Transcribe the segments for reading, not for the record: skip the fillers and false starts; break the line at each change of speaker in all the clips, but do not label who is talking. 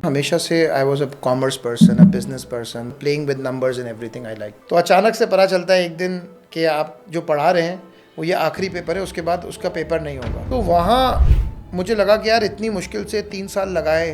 हमेशा से I was a commerce person, a business person, playing with numbers and everything I like. तो अचानक से पता चलता है एक दिन कि आप जो पढ़ा रहे हैं वो ये आखिरी पेपर है, उसके बाद उसका पेपर नहीं होगा। तो वहाँ मुझे लगा कि यार इतनी मुश्किल से 3 साल लगाए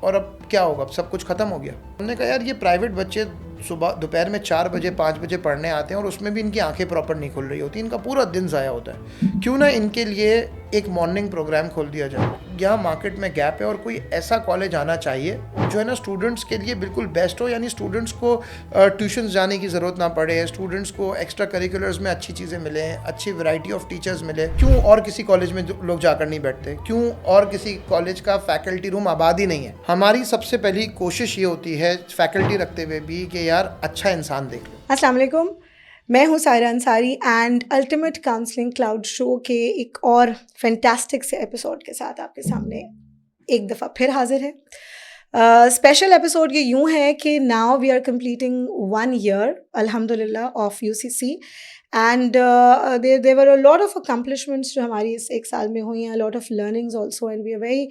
और अब क्या होगा, अब सब कुछ ख़त्म हो गया। हमने कहा यार ये प्राइवेट बच्चे सुबह दोपहर में 4 बजे 5 बजे पढ़ने आते हैं और उसमें भी इनकी आंखें प्रॉपर नहीं खुल रही होती, इनका पूरा दिन ज़ाया होता है। क्यों ना इनके लिए एक मॉर्निंग प्रोग्राम खोल दिया जाए। यहाँ मार्केट में गैप है और कोई ऐसा कॉलेज आना चाहिए जो है ना स्टूडेंट्स के लिए बिल्कुल बेस्ट हो, यानी स्टूडेंट्स को ट्यूशन जाने की ज़रूरत ना पड़े, स्टूडेंट्स को एक्स्ट्रा करिकुलर्स में अच्छी चीज़ें मिलें, अच्छी वैरायटी ऑफ टीचर्स मिले। क्यों और किसी कॉलेज में लोग जाकर नहीं बैठते, क्यों और किसी कॉलेज का फैकल्टी रूम आबाद ही नहीं है। हमारी सबसे पहली कोशिश ये होती है फैकल्टी रखते हुए भी कि यार अच्छा इंसान देख लो।
अस्सलाम वालेकुम, मैं हूँ Saira Ansari and ultimate counselling cloud show के एक और फैंटास्टिक से एपिसोड के साथ आपके सामने एक दफ़ा फिर हाजिर है। स्पेशल एपिसोड ये यूँ है कि now we are completing 1 year अल्हम्दुलिल्लाह of UCC and there were a lot of accomplishments जो हमारी इस 1 साल में हुई हैं, lot of learnings also, and we are very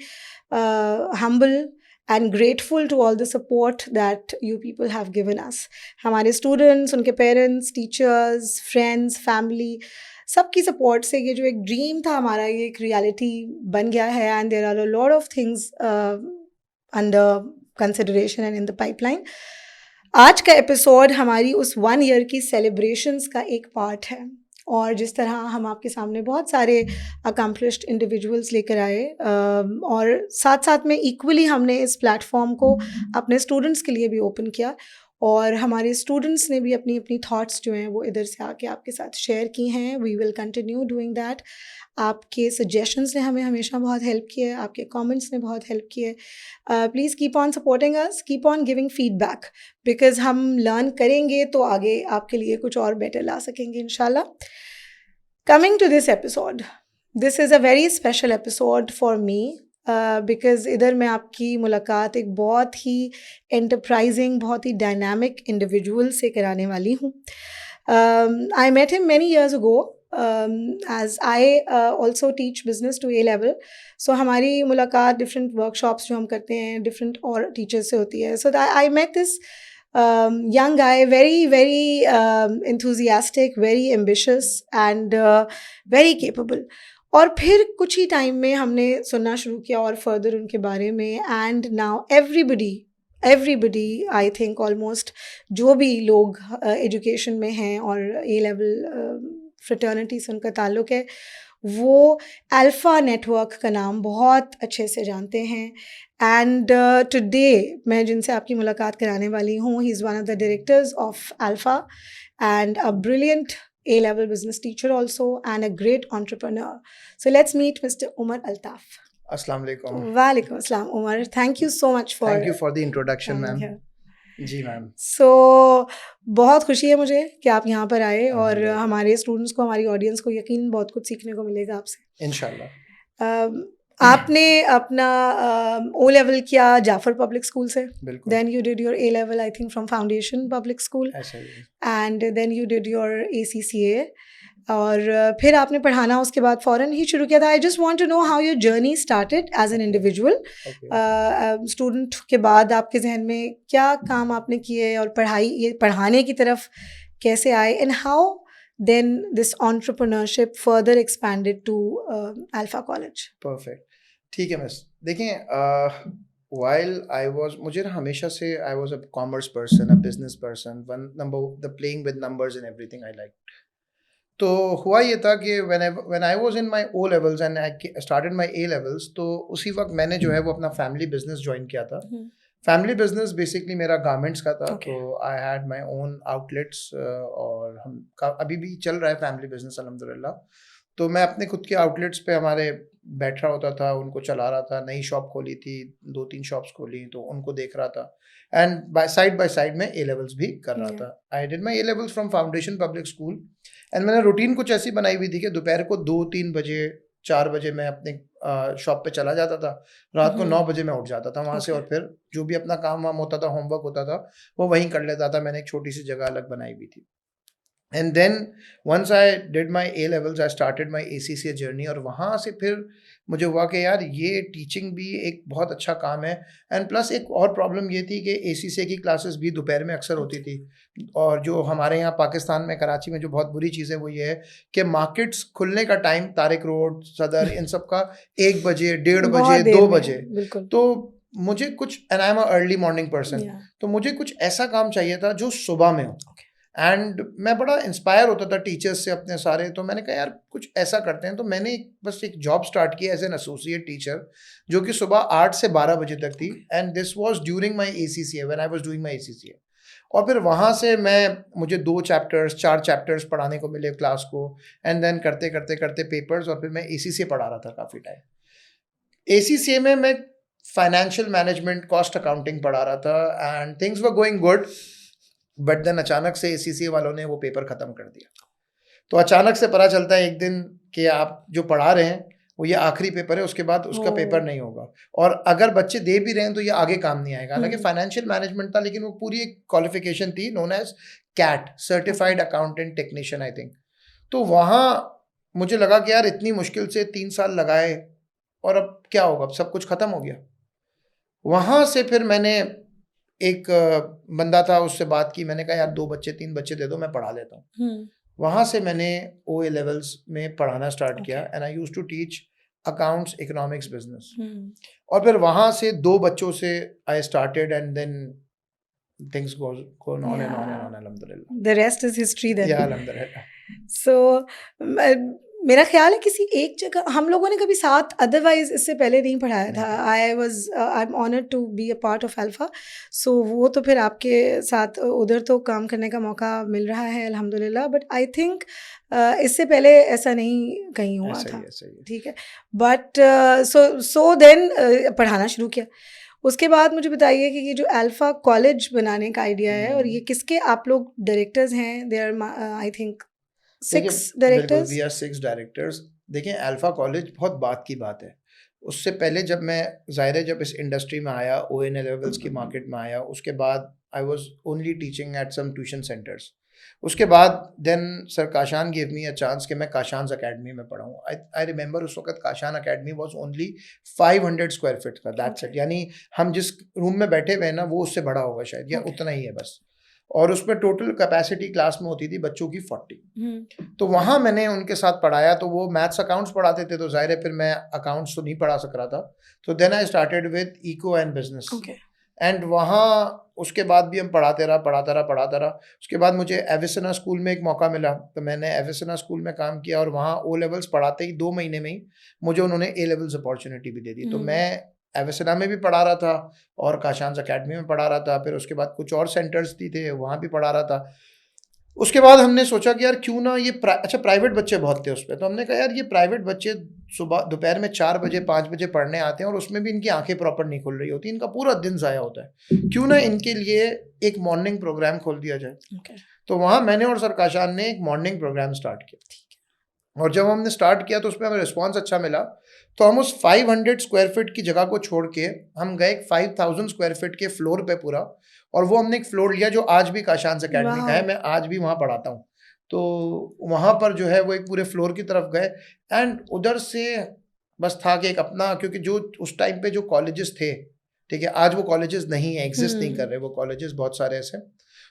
humble and grateful to all the support that you people have given us. हमारे students, उनके parents, teachers, friends, family, सबकी support से ये जो एक dream था हमारा, ये एक reality बन गया है, and there are a lot of things under consideration and in the pipeline. आज का एपिसोड हमारी उस 1 ईयर की सेलिब्रेशंस का एक पार्ट है, और जिस तरह हम आपके सामने बहुत सारे अकम्पलिश्ड इंडिविजुअल्स लेकर आए और साथ साथ में इक्वली हमने इस प्लेटफॉर्म को अपने स्टूडेंट्स के लिए भी ओपन किया, और हमारे स्टूडेंट्स ने भी अपनी अपनी थॉट्स जो हैं वो इधर से आके आपके साथ शेयर की हैं। We will continue doing that. आपके सजेशंस ने हमें हमेशा बहुत हेल्प किया है, आपके कमेंट्स ने बहुत हेल्प किया है। Please keep on supporting us, keep on giving feedback, because हम लर्न करेंगे तो आगे आपके लिए कुछ और बेटर ला सकेंगे इंशाल्लाह। Coming to this episode, this is a very special episode for me because इधर मैं आपकी मुलाकात एक बहुत ही एंटरप्राइजिंग, बहुत ही डायनामिक इंडिविजुअल से कराने वाली हूँ। I met him many years ago as I also teach business to A level, so हमारी मुलाकात डिफरेंट वर्कशॉप्स जो हम करते हैं डिफरेंट और टीचर्स से होती है। So I met this young guy, very enthusiastic, very ambitious and very capable. और फिर कुछ ही टाइम में हमने सुनना शुरू किया और फर्दर उनके बारे में, and now everybody I think almost जो भी लोग एजुकेशन में हैं और A लेवल फ्रेटर्निटी से उनका ताल्लुक़ है, वो अल्फ़ा नेटवर्क का नाम बहुत अच्छे से जानते हैं। एंड टुडे मैं जिनसे आपकी मुलाकात कराने वाली हूँ, he is one of the directors of alpha and a brilliant A level business teacher also and a great entrepreneur. So let's meet Mr. Umar Altaf.
अस्सलाम वालेकुम।
Walaikum assalam, Umar. Thank you so much for
thank you for the introduction
coming
ma'am.
here.
जी ma'am.
So बहुत खुशी है मुझे कि आप यहाँ पर आए, और हमारे स्टूडेंट्स को, हमारी ऑडियंस को यकीन बहुत कुछ सीखने को मिलेगा आपसे
इंशाल्लाह।
आपने अपना O लेवल किया जाफर पब्लिक स्कूल से,
बिल्कुल।
Then you did your A level I think from foundation public school,
ऐसा ही है।
And then you did your ACCA, और फिर आपने पढ़ाना उसके बाद फ़ौरन ही शुरू किया था। I just want to know how your journey started as an individual. Student के बाद आपके जहन में क्या काम आपने किए, और ये पढ़ाने की तरफ कैसे आए, and how then this entrepreneurship further expanded to Alpha College.
Perfect, ठीक है मिस। देखें, वाइल आई वॉज, मुझे ना हमेशा से I was a commerce person, a business person, one number the playing with numbers and everything I like. तो हुआ ये था कि when I was in my O levels and I started my A levels, तो उसी वक्त मैंने जो है वो अपना फैमिली बिजनेस ज्वाइन किया था। फैमिली बिजनेस बेसिकली मेरा गारमेंट्स का था।
Okay.
तो I had my own outlets और अभी भी चल रहा है फैमिली बिजनेस अल्हम्दुलिल्लाह। तो मैं अपने खुद के आउटलेट्स पे हमारे बैठ रहा होता था, उनको चला रहा था। नई शॉप खोली थी, 2-3 शॉप्स खोली, तो उनको देख रहा था, एंड बाय साइड में A लेवल्स भी कर रहा था। I did my A levels from foundation public school, and मैंने रूटीन कुछ ऐसी बनाई हुई थी कि दोपहर को 2-3 बजे 4 बजे मैं अपने शॉप पे चला जाता था, रात को 9 बजे मैं उठ जाता था वहाँ से, और फिर जो भी अपना काम वाम होता था, होमवर्क होता था, वो वहीं कर लेता था। मैंने एक छोटी सी जगह अलग बनाई हुई थी। And then once I did my A levels I started my ACCA journey, और वहाँ से फिर मुझे हुआ कि यार ये टीचिंग भी एक बहुत अच्छा काम है। एंड प्लस एक और प्रॉब्लम ये थी कि ACCA की क्लासेस भी दोपहर में अक्सर होती थी, और जो हमारे यहाँ पाकिस्तान में कराची में जो बहुत बुरी चीज़ है वो ये है कि मार्केट्स खुलने का टाइम तारिक रोड, सदर, इन सब का 1 बजे, 1:30 बजे, 2 बजे। तो मुझे कुछ, and I am early morning person, तो मुझे कुछ ऐसा काम चाहिए था जो सुबह में हो। एंड मैं बड़ा इंस्पायर होता था टीचर्स से अपने सारे, तो मैंने कहा यार कुछ ऐसा करते हैं। तो मैंने बस एक जॉब स्टार्ट की एज एन एसोसिएट टीचर, जो कि सुबह 8 से 12 बजे तक थी, and this was during my ACCA, when I was doing my ACCA। और फिर वहाँ से मुझे 2 चैप्टर्स 4 चैप्टर्स पढ़ाने को मिले क्लास को, एंड देन करते करते करते पेपर्स, और फिर मैं ACCA पढ़ा रहा था काफ़ी टाइम। ACCA में मैं फाइनेंशियल मैनेजमेंट, कॉस्ट अकाउंटिंग पढ़ा रहा था, and things were going good. But then अचानक से ACCA वालों ने वो पेपर ख़त्म कर दिया। तो अचानक से पता चलता है एक दिन कि आप जो पढ़ा रहे हैं वो ये आखिरी पेपर है, उसके बाद उसका पेपर नहीं होगा, और अगर बच्चे दे भी रहे हैं तो ये आगे काम नहीं आएगा। हालांकि फाइनेंशियल मैनेजमेंट था, लेकिन वो पूरी एक क्वालिफिकेशन थी known as CAT, certified accountant technician I think. तो वहाँ मुझे लगा कि यार इतनी मुश्किल से 3 साल लगाए, और अब क्या होगा, अब सब कुछ ख़त्म हो गया। वहाँ से फिर मैंने एक बंदा था, उससे बात की, मैंने कहा यार 2 बच्चे 3 बच्चे दे दो, मैं पढ़ा लेता हूँ। वहाँ से मैंने OA लेवल्स में पढ़ाना स्टार्ट किया, and I used to teach accounts, economics, business. और फिर वहाँ से 2 बच्चों से I started, and then things go on and on and on, alhamdulillah.
The rest is history then.
Yeah, alhamdulillah.
So मेरा ख्याल है किसी एक जगह हम लोगों ने कभी साथ अदरवाइज इससे पहले नहीं पढ़ाया था। I am honoured to be a part of Alpha. So वो तो फिर आपके साथ उधर तो काम करने का मौका मिल रहा है अल्हम्दुलिल्लाह, बट आई थिंक इससे पहले ऐसा नहीं कहीं हुआ था। ठीक है, बट सो देन पढ़ाना शुरू किया। उसके बाद मुझे बताइए कि ये जो अल्फा कॉलेज बनाने का आइडिया है, और ये किसके आप लोग डायरेक्टर्स हैं? There I think 6 directors.
We are 6 directors. देखिए, अल्फा कॉलेज बहुत बात की बात है। उससे पहले जब मैं ज़ाहिर जब इस इंडस्ट्री में आया, ONA लेवल्स की मार्केट में आया, उसके बाद I was only teaching at some tuition centres. उसके बाद then sir Kashan give me a chance कि मैं काशान्स अकेडमी में पढ़ाऊँ। आई रिमेंबर उस वक्त Kashan academy was only 500 square feet का, दैट्स इट। यानी हम जिस रूम में बैठे हुए हैं ना, वो उससे बड़ा होगा शायद, या उतना ही है बस। और उसमें टोटल कैपेसिटी क्लास में होती थी बच्चों की 40। तो वहाँ मैंने उनके साथ पढ़ाया। तो वो मैथ्स अकाउंट्स पढ़ाते थे, तो जाहिर है फिर मैं अकाउंट्स तो नहीं पढ़ा सक रहा था। तो then I started with eco and business, and वहाँ उसके बाद भी हम पढ़ाते रहा। उसके बाद मुझे एविसना स्कूल में एक मौका मिला, तो मैंने एविसना स्कूल में काम किया, और वहाँ O लेवल्स पढ़ाते ही 2 महीने में ही मुझे उन्होंने A लेवल्स अपॉर्चुनिटी भी दे दी। तो मैं एविसना में भी पढ़ा रहा था और काशान्स अकेडमी में पढ़ा रहा था। फिर उसके बाद कुछ और सेंटर्स भी थे, वहाँ भी पढ़ा रहा था। उसके बाद हमने सोचा कि यार क्यों ना ये प्राइवेट बच्चे बहुत थे उस पर। तो हमने कहा यार ये प्राइवेट बच्चे सुबह दोपहर में 4 बजे 5 बजे पढ़ने आते हैं, और उसमें भी इनकी आंखें प्रॉपर नहीं खुल रही होती, इनका पूरा दिन ज़ाया होता है, क्यों ना इनके लिए एक मॉर्निंग प्रोग्राम खोल दिया जाए। तो वहाँ मैंने और सर काशान ने एक मॉर्निंग प्रोग्राम स्टार्ट किया, और जब हमने स्टार्ट किया तो उसमें हमें रिस्पॉन्स अच्छा मिला। तो हम उस 500 स्क्वायर फीट की जगह को छोड़ के हम गए 5000 स्क्वायर फीट के फ्लोर पे पूरा, और वो हमने एक फ्लोर लिया जो आज भी काशान्स अकेडमी का है। मैं आज भी वहाँ पढ़ाता हूँ। तो वहाँ पर जो है वो एक पूरे फ्लोर की तरफ गए, एंड उधर से बस था कि एक अपना, क्योंकि जो उस टाइम पे जो कॉलेजेस थे, ठीक है, आज वो कॉलेजेस नहीं है, एग्जिस्ट नहीं कर रहे वो कॉलेजेस, बहुत सारे ऐसे।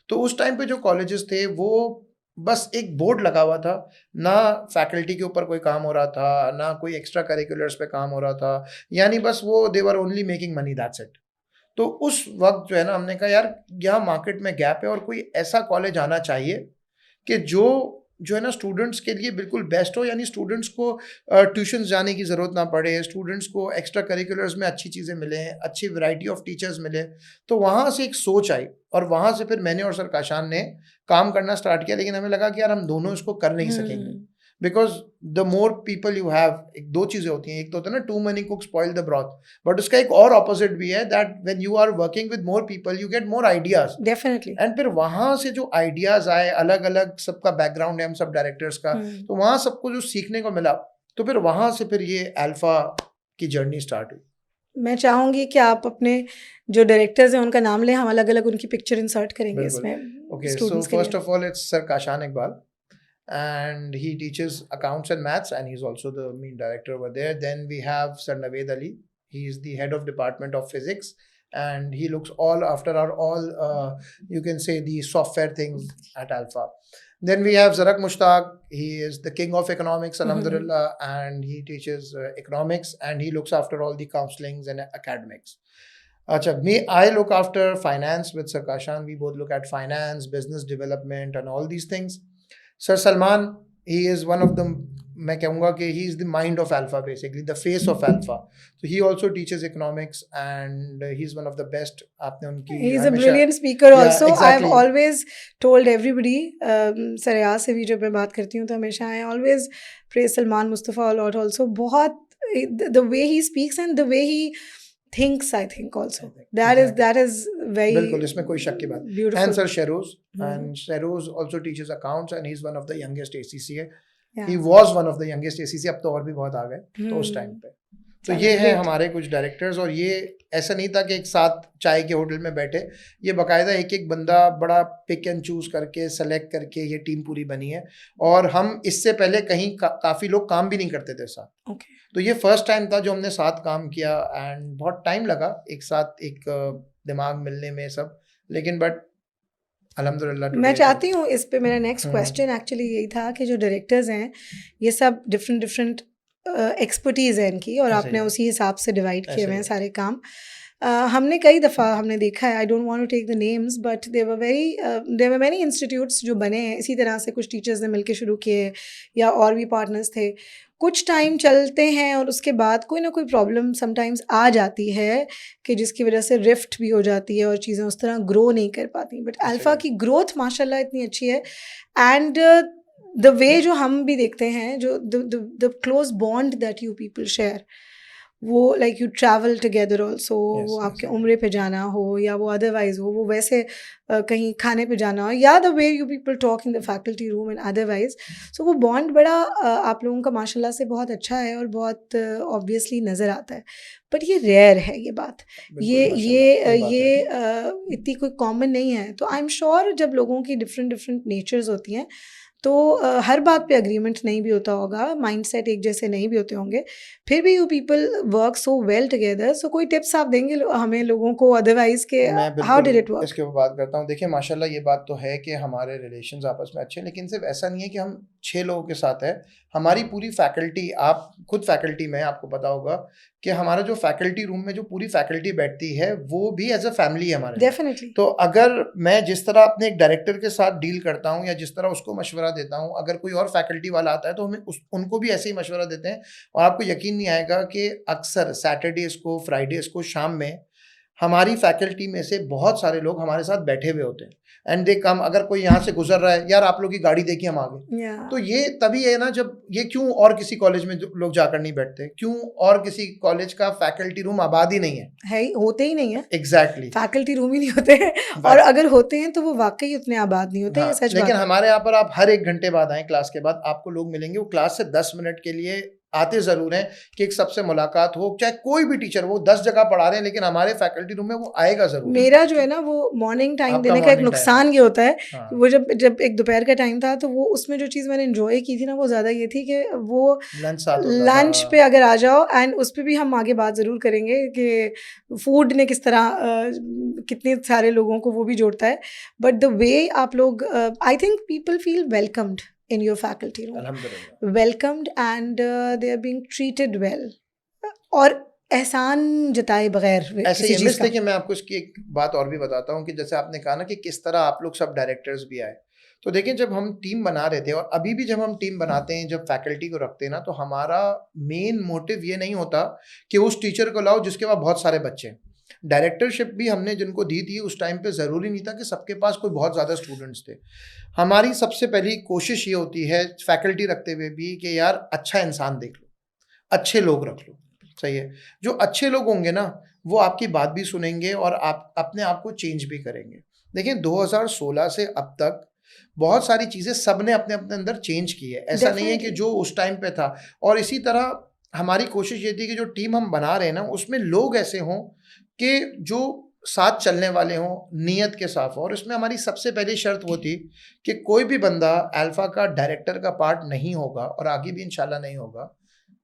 तो उस टाइम पे जो कॉलेजेस थे वो बस एक बोर्ड लगा हुआ था, ना फैकल्टी के ऊपर कोई काम हो रहा था, ना कोई एक्स्ट्रा करिकुलर्स पे काम हो रहा था, यानी बस वो they were only making money, that's it. तो उस वक्त जो है ना, हमने कहा यार यहाँ मार्केट में गैप है, और कोई ऐसा कॉलेज आना चाहिए कि जो है ना स्टूडेंट्स के लिए बिल्कुल बेस्ट हो, यानी स्टूडेंट्स को ट्यूशन जाने की ज़रूरत ना पड़े, स्टूडेंट्स को एक्स्ट्रा करिकुलर्स में अच्छी चीज़ें मिलें, अच्छी वैरायटी ऑफ टीचर्स मिले। तो वहाँ से एक सोच आई, और वहाँ से फिर मैंने और सर काशान ने काम करना स्टार्ट किया। लेकिन हमें लगा कि यार हम दोनों इसको कर नहीं सकेंगे, because the more people you have, एक 2 चीज़ें होती हैं, एक तो होता है ना too many cook spoil the broth, but उसका एक और ऑपोजिट भी है, that when you are working with more people you get more ideas, definitely. And फिर वहाँ से जो आइडियाज आए, अलग अलग सबका बैकग्राउंड है हम सब डायरेक्टर्स का, तो वहाँ सबको जो सीखने को मिला, तो फिर वहाँ से फिर ये अल्फा की जर्नी स्टार्ट हुई।
मैं चाहूँगी कि आप अपने जो डायरेक्टर्स हैं उनका नाम लें, हम अलग अलग उनकी पिक्चर इंसर्ट करेंगे इसमें।
Okay, so first of all it's sir Kashan Iqbal, and he teaches accounts and maths, and he's also the main director over there. Then we have Sir Naved Ali. He is the head of department of physics, and he looks all after our all you can say the software things at Alpha. Then we have Zarak Mushtaq. He is the king of economics, alhamdulillah, and he teaches economics, and he looks after all the counselings and academics. I look after finance with Sir Kashan. We both look at finance, business development, and all these things. Sir Salman, he is one of the, मैं कहूँगा कि he is the mind of Alpha, basically the face of Alpha. So he also teaches economics, and he's one of the best. आपने उनकी
He's a brilliant speaker also.
Exactly.
I've always told everybody, सरयाज से भी जब मैं बात करती हूँ तो हमेशा I always praise Salman Mustafa a lot also. बहुत the way he speaks and the way he thinks, I think also that is very
बिल्कुल, इसमें कोई शक की बात.
beautiful.
And Sir Sheroz, and Sheroz also teaches accounts, and he's one of the youngest ACCA.
Yeah.
He was one of the youngest ACCA. अब तो और भी बहुत आ गए तो उस टाइम पे. तो ये है हमारे कुछ डायरेक्टर्स, और ये ऐसा नहीं था कि एक साथ चाय के होटल में बैठे. ये बाकायदा एक एक बंदा बड़ा पिक एंड चूज करके सेलेक्ट करके ये टीम पूरी बनी है. और हम इससे पहले कहीं काफ़ी लोग काम भी नहीं करते थे साथ.
Okay.
तो ये फर्स्ट टाइम था जो हमने साथ काम किया, एंड बहुत टाइम लगा एक साथ एक दिमाग मिलने में सब, लेकिन बट अल्हम्दुलिल्लाह.
मैं चाहती हूँ इस पे मेरा नेक्स्ट क्वेश्चन एक्चुअली यही था कि जो डायरेक्टर्स हैं ये सब डिफरेंट एक्सपर्टीज़ है इनकी, और आपने उसी हिसाब से डिवाइड किए हुए हैं सारे काम. हमने कई दफ़ा हमने देखा है, I don't want to take the names, but there were many institutes जो बने हैं इसी तरह से. कुछ टीचर्स ने मिलकर शुरू किए या और भी पार्टनर्स थे. कुछ टाइम चलते हैं और उसके बाद कोई ना कोई प्रॉब्लम समटाइम्स आ जाती है कि जिसकी वजह से रिफ्ट भी हो जाती है और चीज़ें उस तरह ग्रो नहीं कर पाती. बट अल्फ़ा की ग्रोथ माशाल्लाह इतनी अच्छी है, एंड द वे जो हम भी देखते हैं, जो the close bond that you people share, वो like you travel together also, वो आपके उम्रे पे जाना हो या वो अदरवाइज हो, वो वैसे कहीं खाने पे जाना हो, या the way you people talk in the faculty room and otherwise. So वो बॉन्ड बड़ा आप लोगों का माशाल्लाह से बहुत अच्छा है और बहुत ऑब्वियसली नज़र आता है. बट ये रेयर है ये बात, ये इतनी कोई कॉमन नहीं है. तो आई एम श्योर जब लोगों की डिफरेंट नेचर्स होती हैं तो हर बात पे अग्रीमेंट नहीं भी होता होगा, माइंडसेट एक जैसे नहीं भी होते होंगे, फिर भी you people work so well together. So कोई टिप्स आप देंगे हमें लोगों को अदरवाइज के, हाउ डिड इट वर्क?
इसके ऊपर बात करता हूँ. देखिए माशाल्लाह ये बात तो है कि हमारे रिलेशंस आपस में अच्छे हैं, लेकिन सिर्फ ऐसा नहीं है कि हम 6 लोगों के साथ है. हमारी पूरी फैकल्टी, आप खुद फैकल्टी में आपको पता होगा कि हमारा जो फैकल्टी रूम में जो पूरी फैकल्टी बैठती है वो भी एज अ फैमिली है हमारे.
डेफिनेटली.
तो अगर मैं जिस तरह अपने एक डायरेक्टर के साथ डील करता हूँ या जिस तरह उसको मशवरा देता हूँ, अगर कोई और फैकल्टी वाला आता है तो हमें उनको भी ऐसे ही मशवरा देते हैं. और आपको यकीन नहीं आएगा कि अक्सर सैटरडेज को, फ्राइडेज को शाम में हमारी फैकल्टी में से बहुत सारे लोग हमारे साथ बैठे हुए होते हैं, एंड दे कम. अगर कोई यहाँ से गुजर रहा है, यार आप लोग की गाड़ी देखिए हम आ गए. तो ये तभी है ना, जब ये क्यों और किसी कॉलेज में लोग जाकर नहीं बैठते, क्यों और किसी कॉलेज का फैकल्टी रूम आबाद ही नहीं है,
होते ही नहीं है.
एग्जैक्टली.
फैकल्टी रूम ही नहीं होते हैं, और अगर होते हैं तो वो वाकई उतने आबाद नहीं होते.
हाँ,
ये सच
लेकिन
बात.
हमारे यहाँ पर आप हर 1 घंटे बाद आए, क्लास के बाद आपको लोग मिलेंगे, वो क्लास से 10 मिनट के लिए आते ज़रूर हैं कि एक सबसे मुलाकात हो. चाहे कोई भी टीचर वो 10 जगह पढ़ा रहे हैं, लेकिन हमारे फैकल्टी रूम में वो आएगा ज़रूर.
मेरा जो है ना वो मॉर्निंग टाइम देने का एक नुकसान ये होता है. हाँ. वो जब एक दोपहर का टाइम था तो वो उसमें जो चीज़ मैंने एंजॉय की थी ना वो ज़्यादा ये थी कि वो लंच पे अगर आ जाओ, एंड उस पर भी हम आगे बात ज़रूर करेंगे कि फूड ने किस तरह कितने सारे लोगों को वो भी जोड़ता है. बट द वे आप लोग, I think people feel welcomed in your faculty room, welcomed, and they are being treated well, और एहसान जताए बगैर
ऐसे ही. देखिए मैं आपको इसकी एक बात और भी बताता हूँ कि जैसे आपने कहा ना कि किस तरह आप लोग सब डायरेक्टर्स भी आए. तो देखिए जब हम टीम बना रहे थे, और अभी भी जब हम टीम बनाते हैं, जब फैकल्टी को रखते हैं ना, तो हमारा मेन मोटिव ये नहीं होता कि उस टीचर को लाओ जिसके पास बहुत सारे बच्चे हैं. डायरेक्टरशिप भी हमने जिनको दी थी उस टाइम पे ज़रूरी नहीं था कि सबके पास कोई बहुत ज़्यादा स्टूडेंट्स थे. हमारी सबसे पहली कोशिश ये होती है फैकल्टी रखते हुए भी कि यार अच्छा इंसान देख लो, अच्छे लोग रख लो. सही है. जो अच्छे लोग होंगे ना वो आपकी बात भी सुनेंगे और आप अपने आप को चेंज भी करेंगे. देखिए 2016 से अब तक बहुत सारी चीज़ें सब ने अपने अपने अंदर चेंज की है. ऐसा नहीं है कि जो उस टाइम पे था. और इसी तरह हमारी कोशिश ये थी कि जो टीम हम बना रहे हैं ना उसमें लोग ऐसे हों कि जो साथ चलने वाले हों, नीयत के साफ हो। और इसमें हमारी सबसे पहली शर्त वो थी कि कोई भी बंदा अल्फा का डायरेक्टर का पार्ट नहीं होगा और आगे भी इंशाल्लाह नहीं होगा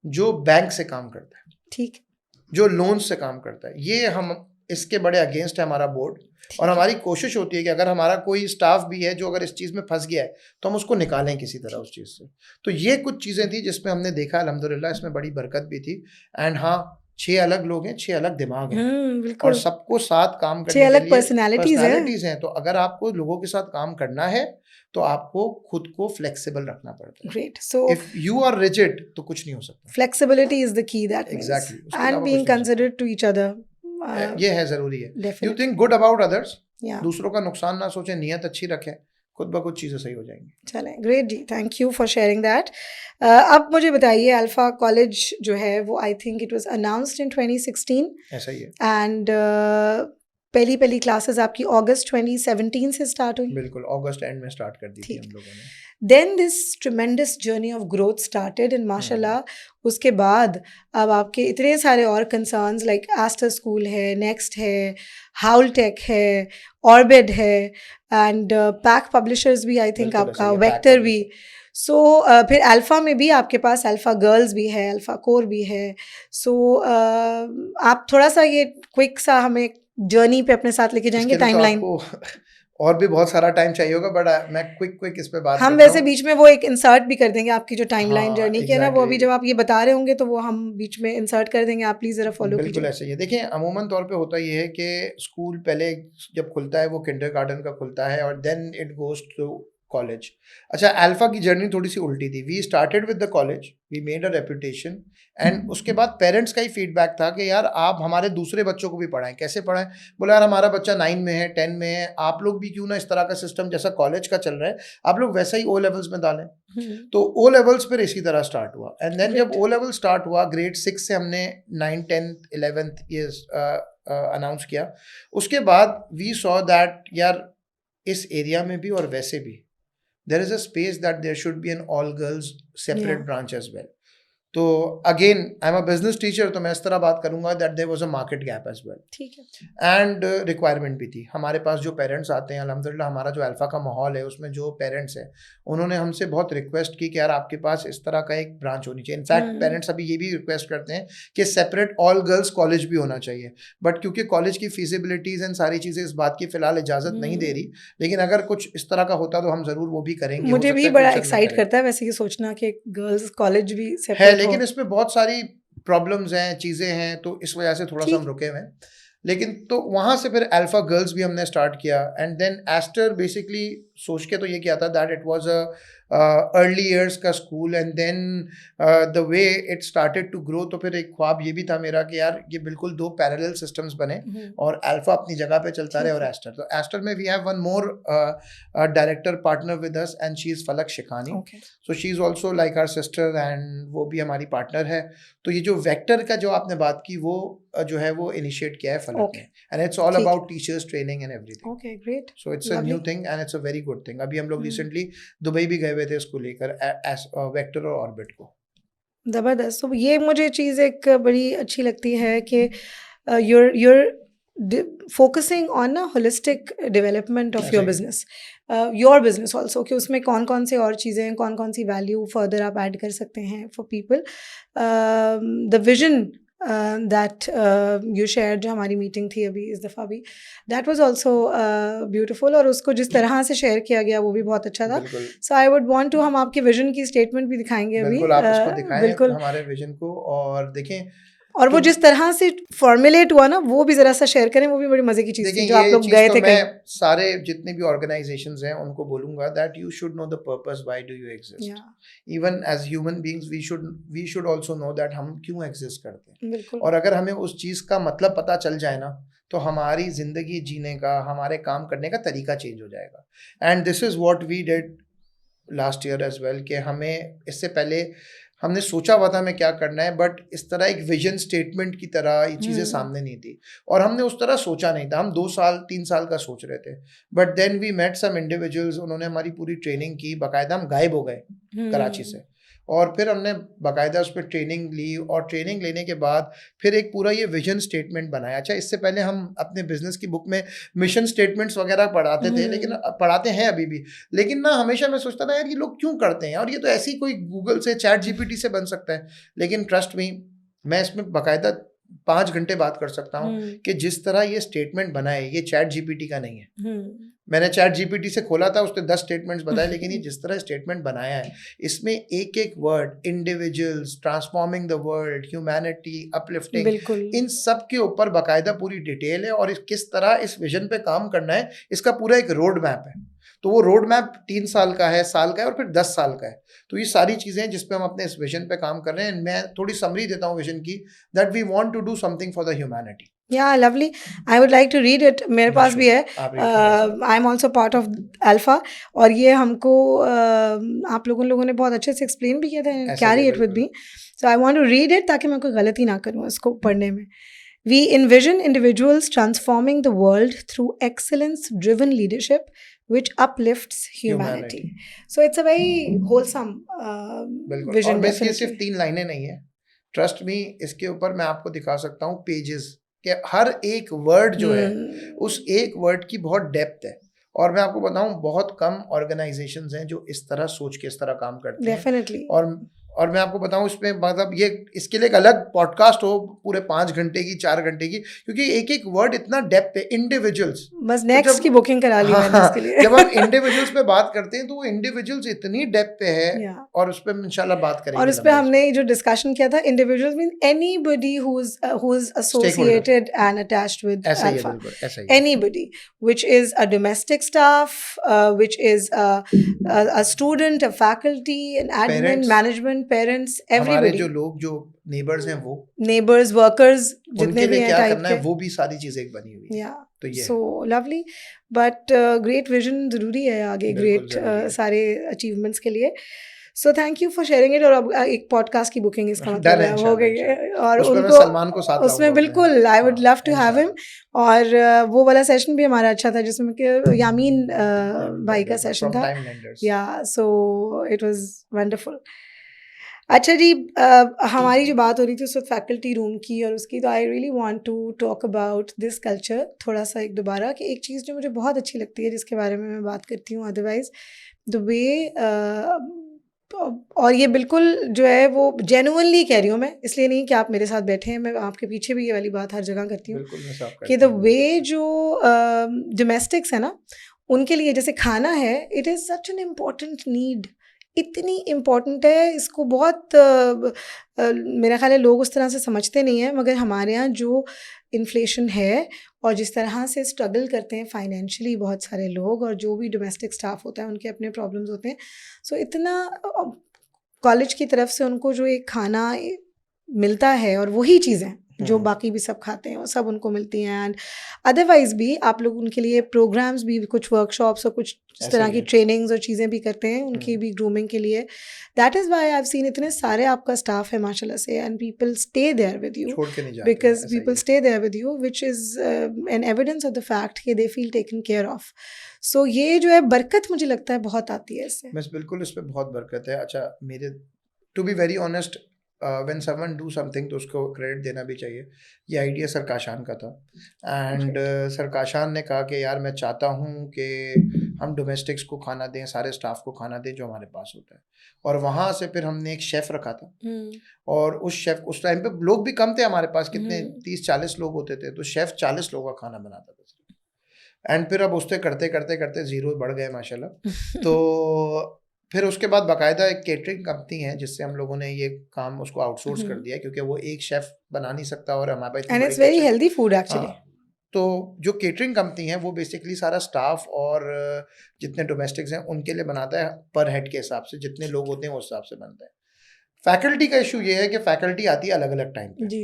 जो बैंक से काम करता है,
ठीक,
जो लोन से काम करता है। ये हम इसके बड़े अगेंस्ट है हमारा बोर्ड। और हमारी कोशिश होती है कि अगर हमारा कोई स्टाफ भी है जो अगर इस चीज़ में फंस गया है तो हम उसको निकालें किसी तरह उस चीज़ से। तो ये कुछ चीज़ें थी जिसमें हमने देखा अल्हम्दुलिल्लाह इसमें बड़ी बरकत भी थी। एंड हाँ, 6 अलग लोग हैं, 6 अलग दिमाग हैं और
बिल्कुल,
सबको साथ काम
6
करने के
अलग
लिए
पर्सनैलिटीज़ हैं।
पर्सनैलिटीज़ हैं। तो अगर आपको लोगों के साथ काम करना है तो आपको खुद को फ्लेक्सिबल रखना पड़ता है।
Great, so
if you are rigid तो कुछ नहीं हो सकता।
Flexibility is the key, that means,
Exactly. उसके
एंड
अलावा
बीइंग
कुछ नहीं हो
कंसिडरेट टू ईच अदर।
ये है, ज़रूरी है। You
definitely,
think good about others,
या
दूसरों का नुकसान ना सोचें, नियत अच्छी रखें, खुद ब खुद चीज़ें सही हो जाएंगी।
चलें, great ji, thank you for sharing that. अब मुझे बताइए, अल्फा कॉलेज जो है वो I think it was announced in 2016
ऐसा ही है,
एंड पहली क्लासेस आपकी अगस्त 2017 से स्टार्ट हुई।
बिल्कुल अगस्त एंड में स्टार्ट कर दी थी
ठीक।
हम लोगों ने।
Then this tremendous journey of growth started and माशाल्लाह उसके बाद अब आपके इतने सारे और कंसर्न्स लाइक एस्टर स्कूल है, नेक्स्ट है, हाउल टेक है, ऑर्बिट है एंड पैक पब्लिशर्स भी आई थिंक
बिल्कुल
आपका,
ऐसा ही है,
वेक्टर
पैक
भी। सो फिर अल्फ़ा में भी आपके पास अल्फ़ा गर्ल्स भी है, अल्फ़ा कोर भी है। सो आप थोड़ा सा ये क्विक सा हमें जर्नी पे अपने साथ लेके जाएंगे,
इसके लिए तो
टाइमलाइन।
आपको और भी बहुत सारा टाइम चाहिए होगा, बट मैं क्विक इस पे बात
हम
करता
वैसे
हूँ।
बीच में वो एक इंसर्ट भी कर देंगे आपकी जो टाइमलाइन
हाँ,
जर्नी की है ना, वो अभी
एग्जैक्टली,
जब आप ये बता रहे होंगे तो वो हम बीच में इंसर्ट कर देंगे, आप प्लीज़ ज़रा फॉलो
बिल्कुल
कीजिए।
ऐसे ही है। देखिए अमूमन तौर पे होता ये है कि स्कूल पहले जब खुलता है वो किंडरगार्टन का खुलता है और then it goes to college. अच्छा, अल्फा की जर्नी थोड़ी सी उल्टी थी। We started with the college, we made a reputation and उसके बाद पेरेंट्स का ही फीडबैक था कि यार आप हमारे दूसरे बच्चों को भी पढ़ाएं। कैसे पढ़ाएं? बोला यार हमारा बच्चा 9 में है, 10 में है, आप लोग भी क्यों ना इस तरह का सिस्टम जैसा कॉलेज का चल रहा है आप लोग वैसा ही ओ लेवल्स में डालें। तो ओ लेवल्स फिर इसी तरह स्टार्ट हुआ एंड देन जब ओ लेवल स्टार्ट हुआ ग्रेड 6 से हमने 9, 10th, 11th ये अनाउंस किया। उसके बाद वी सॉ दैट यार इस एरिया में भी और वैसे भी there is a space that there should be an all girls separate
Yeah.
branch as well. तो again I am a business teacher, तो मैं इस तरह बात करूंगा that there was a market gap as well
ठीक है।
एंड रिक्वायरमेंट भी थी। हमारे पास जो पेरेंट्स आते हैं, अल्हम्दुलिल्लाह हमारा जो अल्फा का माहौल है उसमें जो पेरेंट्स हैं उन्होंने हमसे बहुत रिक्वेस्ट की कि यार आपके पास इस तरह का एक ब्रांच होनी चाहिए। इनफैक्ट पेरेंट्स अभी ये भी रिक्वेस्ट करते हैं कि सेपरेट ऑल गर्ल्स कॉलेज भी होना चाहिए, बट क्योंकि कॉलेज की फीजिबिलिटीज़ एंड सारी चीज़ें इस बात की फ़िलहाल इजाज़त नहीं दे रही, लेकिन अगर कुछ इस तरह का होता तो हम ज़रूर वो भी करेंगे।
मुझे भी बड़ा एक्साइट करता है वैसे ये सोचना कि गर्ल्स कॉलेज भी
है,
सेपरेट
लेकिन
हो।
इसमें बहुत सारी प्रॉब्लम्स हैं, चीज़ें हैं, तो इस वजह से थोड़ा सा हम रुके हुए हैं। लेकिन तो वहाँ से फिर अल्फा गर्ल्स भी हमने स्टार्ट किया एंड देन एस्टर बेसिकली सोच के तो ये किया था that it was a early years का school and then the way it started to grow. तो फिर एक ख्वाब ये भी था मेरा कि यार ये बिल्कुल 2 पैरेलल सिस्टम्स बने और अल्फा अपनी जगह पे चलता रहे और एस्टर। तो एस्टर में we have one more director partner with us and she is Falak Shikhani. So she is also like our sister and वो भी हमारी पार्टनर है। तो ये जो वेक्टर का जो आपने बात की वो जो है वो इनिशिएट किया है फलक ने and it's all about teachers training and everything.
Okay, great.
So it's a new thing and it's a very good thing. अभी हम लोग रिसेंटली दुबई भी गए हुए थे इसको लेकर वेक्टर और ऑर्बिट को।
ज़बरदस्त। तो ये मुझे चीज़ एक बड़ी अच्छी लगती है कि you're focusing on a holistic development of your business, your business also, कि उसमें कौन कौन से और चीज़ें हैं, कौन कौन सी वैल्यू फर्दर आप ऐड कर सकते हैं for people. The vision that you shared जो हमारी मीटिंग थी अभी इस दफ़ा भी, that was also beautiful और उसको जिस तरह से शेयर किया गया वो भी बहुत अच्छा था। So I would want to, हम आपके विजन की स्टेटमेंट भी दिखाएंगे अभी।
बिल्कुल आप इसको दिखाएं
बिल्कुल
हमारे विजन को और देखें
और वो जिस तरह से फॉर्मुलेट हुआ ना वो भी ज़रा सा शेयर करें, वो भी बड़ी मज़े की चीज़ थी जो आप लोग गए थे कहीं।
मैं सारे जितने भी ऑर्गेनाइजेशंस हैं उनको बोलूंगा that you should know the purpose, why do you exist. Even as human beings we should also know that हम क्यों एग्जिस्ट करते हैं। और अगर हमें उस चीज़ का मतलब पता चल जाए ना तो हमारी ज़िंदगी जीने का, हमारे काम करने का तरीका चेंज हो जाएगा। And this is what we did last year as well कि हमें इससे पहले हमने सोचा हुआ था हमें क्या करना है, बट इस तरह एक विजन स्टेटमेंट की तरह ये चीज़ें सामने नहीं थी और हमने उस तरह सोचा नहीं था। हम 2 साल 3 साल का सोच रहे थे, but then we met some individuals, उन्होंने हमारी पूरी ट्रेनिंग की, बाकायदा हम गायब हो गए कराची से और फिर हमने बाकायदा उस पर ट्रेनिंग ली, और ट्रेनिंग लेने के बाद फिर एक पूरा ये विजन स्टेटमेंट बनाया। अच्छा, इससे पहले हम अपने बिजनेस की बुक में मिशन स्टेटमेंट्स वगैरह पढ़ाते थे, लेकिन पढ़ाते हैं अभी भी, लेकिन ना हमेशा मैं सोचता था यार ये लोग क्यों करते हैं, और ये तो ऐसे ही कोई गूगल से चैट जीपीटी से बन सकता है। लेकिन ट्रस्ट मी, मैं इसमें बाकायदा 5 घंटे बात कर सकता हूँ कि जिस तरह ये स्टेटमेंट बना है, ये चैट जीपीटी का नहीं है। मैंने चैट जीपीटी से खोला था, उसने 10 स्टेटमेंट्स बताए, लेकिन ये जिस तरह स्टेटमेंट बनाया है, इसमें एक एक word, individuals, transforming the world, humanity, uplifting, इन सब के ऊपर बाकायदा पूरी डिटेल है, और किस तरह इस विजन पे काम करना है, इसका पूरा एक रोड मैप है। तो वो रोड मैप 3 साल का है, साल का है, और फिर 10 साल का है। तो ये सारी चीज़ें हैं जिस पे हम अपने इस विजन पे काम कर रहे हैं। मैं थोड़ी समरी देता हूँ विजन की, that we want to do something for the humanity.
Yeah, lovely. I would like to read it. मेरे पास भी है. I am also part of Alpha. और ये हमको आप लोगों ने बहुत अच्छे से explain भी किया था. Carry it with me. So I want to read it ताकि मैं कोई गलती ना करूँ इसको पढ़ने में. We envision individuals transforming the world through excellence-driven leadership, which uplifts humanity. So it's a very wholesome vision.
और बस ये सिर्फ 3 लाइनें नहीं है. Trust me, इसके ऊपर मैं आपको दिखा सकता हूँ पेजेस कि हर एक वर्ड जो है, उस एक वर्ड की बहुत डेप्थ है। और मैं आपको बताऊं, बहुत कम ऑर्गेनाइजेशंस हैं जो इस तरह सोच के इस तरह काम करते हैं।
डेफिनेटली।
और मैं आपको बताऊं, इसमें मतलब ये इसके लिए एक अलग पॉडकास्ट हो पूरे 5 घंटे की, 4 घंटे की, क्योंकि एक एक वर्ड इतना डेप्थ है। इंडिविजुअल्स,
बस नेक्स्ट की बुकिंग करा ली मैंने इसके लिए।
जब हम इंडिविजुअल्स पे बात करते हैं तो वो इंडिविजुअल्स इतनी डेप्थ पे है, और उस पे इंशाल्लाह बात करेंगे।
और उस पे हमने जो डिस्कशन किया था, individuals mean anybody who is associated and attached with Alpha, anybody which is a domestic staff, which is a student, a faculty, an admin, management, parents, everybody.
जो लोग जो नेबर्स हैं, वो
नेबर्स, वर्कर्स, जितने भी हैं
क्या
टाइप
करना है, वो भी सारी चीजें एक बनी हुई है। तो ये
so lovely, but great vision जरूरी है आगे, ग्रेट सारे अचीवमेंट्स के लिए। सो thank you for sharing it. और अब एक पॉडकास्ट की बुकिंग इसका मतलब हो गई है, और उनको
सलमान को साथ
उसमें बिल्कुल I would love to have him. और वो वाला सेशन भी हमारा अच्छा था जिसमें कि यामीन भाई का सेशन था। या सो इट वाज वंडरफुल। अच्छा जी, हमारी जो बात हो रही थी उस वक्त फैकल्टी रूम की और उसकी, तो I really want to talk about this culture थोड़ा सा एक दोबारा, कि एक चीज़ जो मुझे बहुत अच्छी लगती है जिसके बारे में मैं बात करती हूँ अदरवाइज द वे, और ये बिल्कुल जो है वो जेन्युइनली कह रही हूँ मैं, इसलिए नहीं कि आप मेरे साथ बैठे हैं, मैं आपके पीछे भी ये वाली बात हर जगह करती हूँ कि द वे जो डोमेस्टिक्स है ना, उनके लिए जैसे खाना है, it is such an important need, इतनी इम्पॉर्टेंट है। इसको बहुत मेरा ख्याल है लोग उस तरह से समझते नहीं हैं, मगर हमारे यहाँ जो इन्फ्लेशन है और जिस तरह से स्ट्रगल करते हैं फाइनेंशियली बहुत सारे लोग, और जो भी डोमेस्टिक स्टाफ होता है उनके अपने प्रॉब्लम्स होते हैं, सो इतना कॉलेज की तरफ से उनको जो एक खाना मिलता है और वही चीज़ें जो बाकी भी सब खाते हैं वो सब उनको मिलती हैं, एंड अदरवाइज भी आप लोग उनके लिए प्रोग्राम्स भी, कुछ वर्कशॉप्स और कुछ इस तरह की ट्रेनिंग्स और चीज़ें भी करते हैं उनकी भी ग्रूमिंग के लिए। That is why I have seen इतने सारे आपका स्टाफ है माशाल्लाह से, and people stay there with you, because people stay there with you, which is an evidence of the fact कि they feel taken care of. So ये जो है बरकत मुझे लगता है बहुत आती है इससे।
बस बिल्कुल, इस पर बहुत बरकत है। अच्छा, मेरे to be very honest, when someone do something तो उसको क्रेडिट देना भी चाहिए। ये आइडिया सरकाशान का था, एंड सरकाशान ने कहा कि यार मैं चाहता हूँ कि हम डोमेस्टिक्स को खाना दें, सारे स्टाफ को खाना दें जो हमारे पास होता है। और वहाँ से फिर हमने एक शेफ़ रखा था, और उस शेफ़, उस टाइम पे लोग भी कम थे हमारे पास, कितने 30-40 लोग होते थे, तो शेफ़ 40 लोगों का खाना बनाता था। एंड फिर अब उससे करते करते करते 0 बढ़ गए माशाल्लाह। तो फिर उसके बाद बाकायदा एक केटरिंग कंपनी है जिससे हम लोगों ने ये काम उसको आउटसोर्स कर दिया, क्योंकि वो एक शेफ बना नहीं सकता, और हमारे पास
and it's very healthy food actually.
तो जो केटरिंग कंपनी है वो बेसिकली सारा स्टाफ और जितने डोमेस्टिक्स हैं उनके लिए बनाता है, पर हेड के हिसाब से जितने लोग होते हैं उस हिसाब से बनता है। फैकल्टी का इशू ये है कि फैकल्टी आती है अलग अलग टाइम पे जी।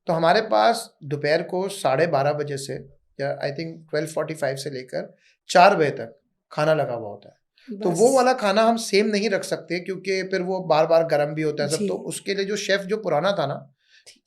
तो हमारे पास दोपहर को 12:30 बजे से, या आई थिंक 12:45 से लेकर 4 बजे तक खाना लगा हुआ होता है। तो वो वाला खाना हम सेम नहीं रख सकते, क्योंकि फिर वो बार बार गर्म भी होता है सब। तो उसके लिए जो शेफ जो पुराना था ना,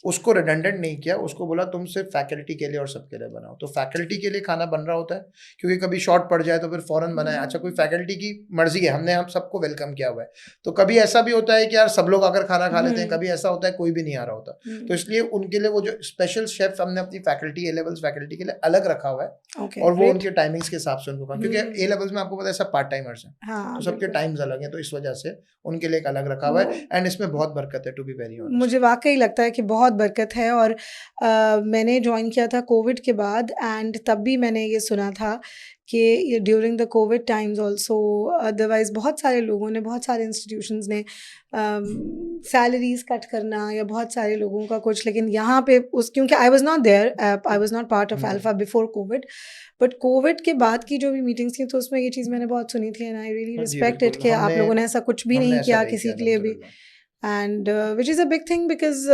उसको रिडंडेंट नहीं किया, उसको बोला तुम सिर्फ फैकल्टी के लिए और सबके लिए बनाओ। तो फैकल्टी के लिए खाना बन रहा होता है, क्योंकि कभी शॉर्ट पड़ जाए तो फिर फौरन बनाए। अच्छा, कोई फैकल्टी की मर्जी है, हमने हम सबको वेलकम किया हुआ है। तो कभी ऐसा भी होता है कि यार सब लोग आकर खाना खा लेते हैं, कभी ऐसा होता है कोई भी नहीं आ रहा होता। तो इसलिए उनके लिए वो जो स्पेशल शेफ हमने अपनी फैकल्टी, ए लेवल्स फैकल्टी के लिए अलग रखा हुआ है। और वो उनके टाइमिंग्स के हिसाब से उनको, क्योंकि ए लेवल्स में आपको पता है सब पार्ट टाइमर्स हैं, तो सबके टाइम्स अलग हैं, तो इस वजह से उनके लिए एक अलग रखा हुआ है। एंड इसमें बहुत बरकत है, टू बी वेरी ऑनेस्ट।
मुझे वाकई लगता है कि बहुत बरकत है। और मैंने ज्वाइन किया था कोविड के बाद, एंड तब भी मैंने ये सुना था कि during the Covid times also, otherwise बहुत सारे लोगों ने, बहुत सारे इंस्टीट्यूशंस ने सैलरीज कट करना या बहुत सारे लोगों का कुछ, लेकिन यहाँ पे क्योंकि I was not there, I was not part of Alpha before Covid, but Covid के बाद की जो भी मीटिंग्स थी तो उसमें ये चीज़ मैंने बहुत सुनी थी, and I really respect it कि आप लोगों ने ऐसा कुछ भी नहीं किया किसी के लिए भी, and which is a big thing, because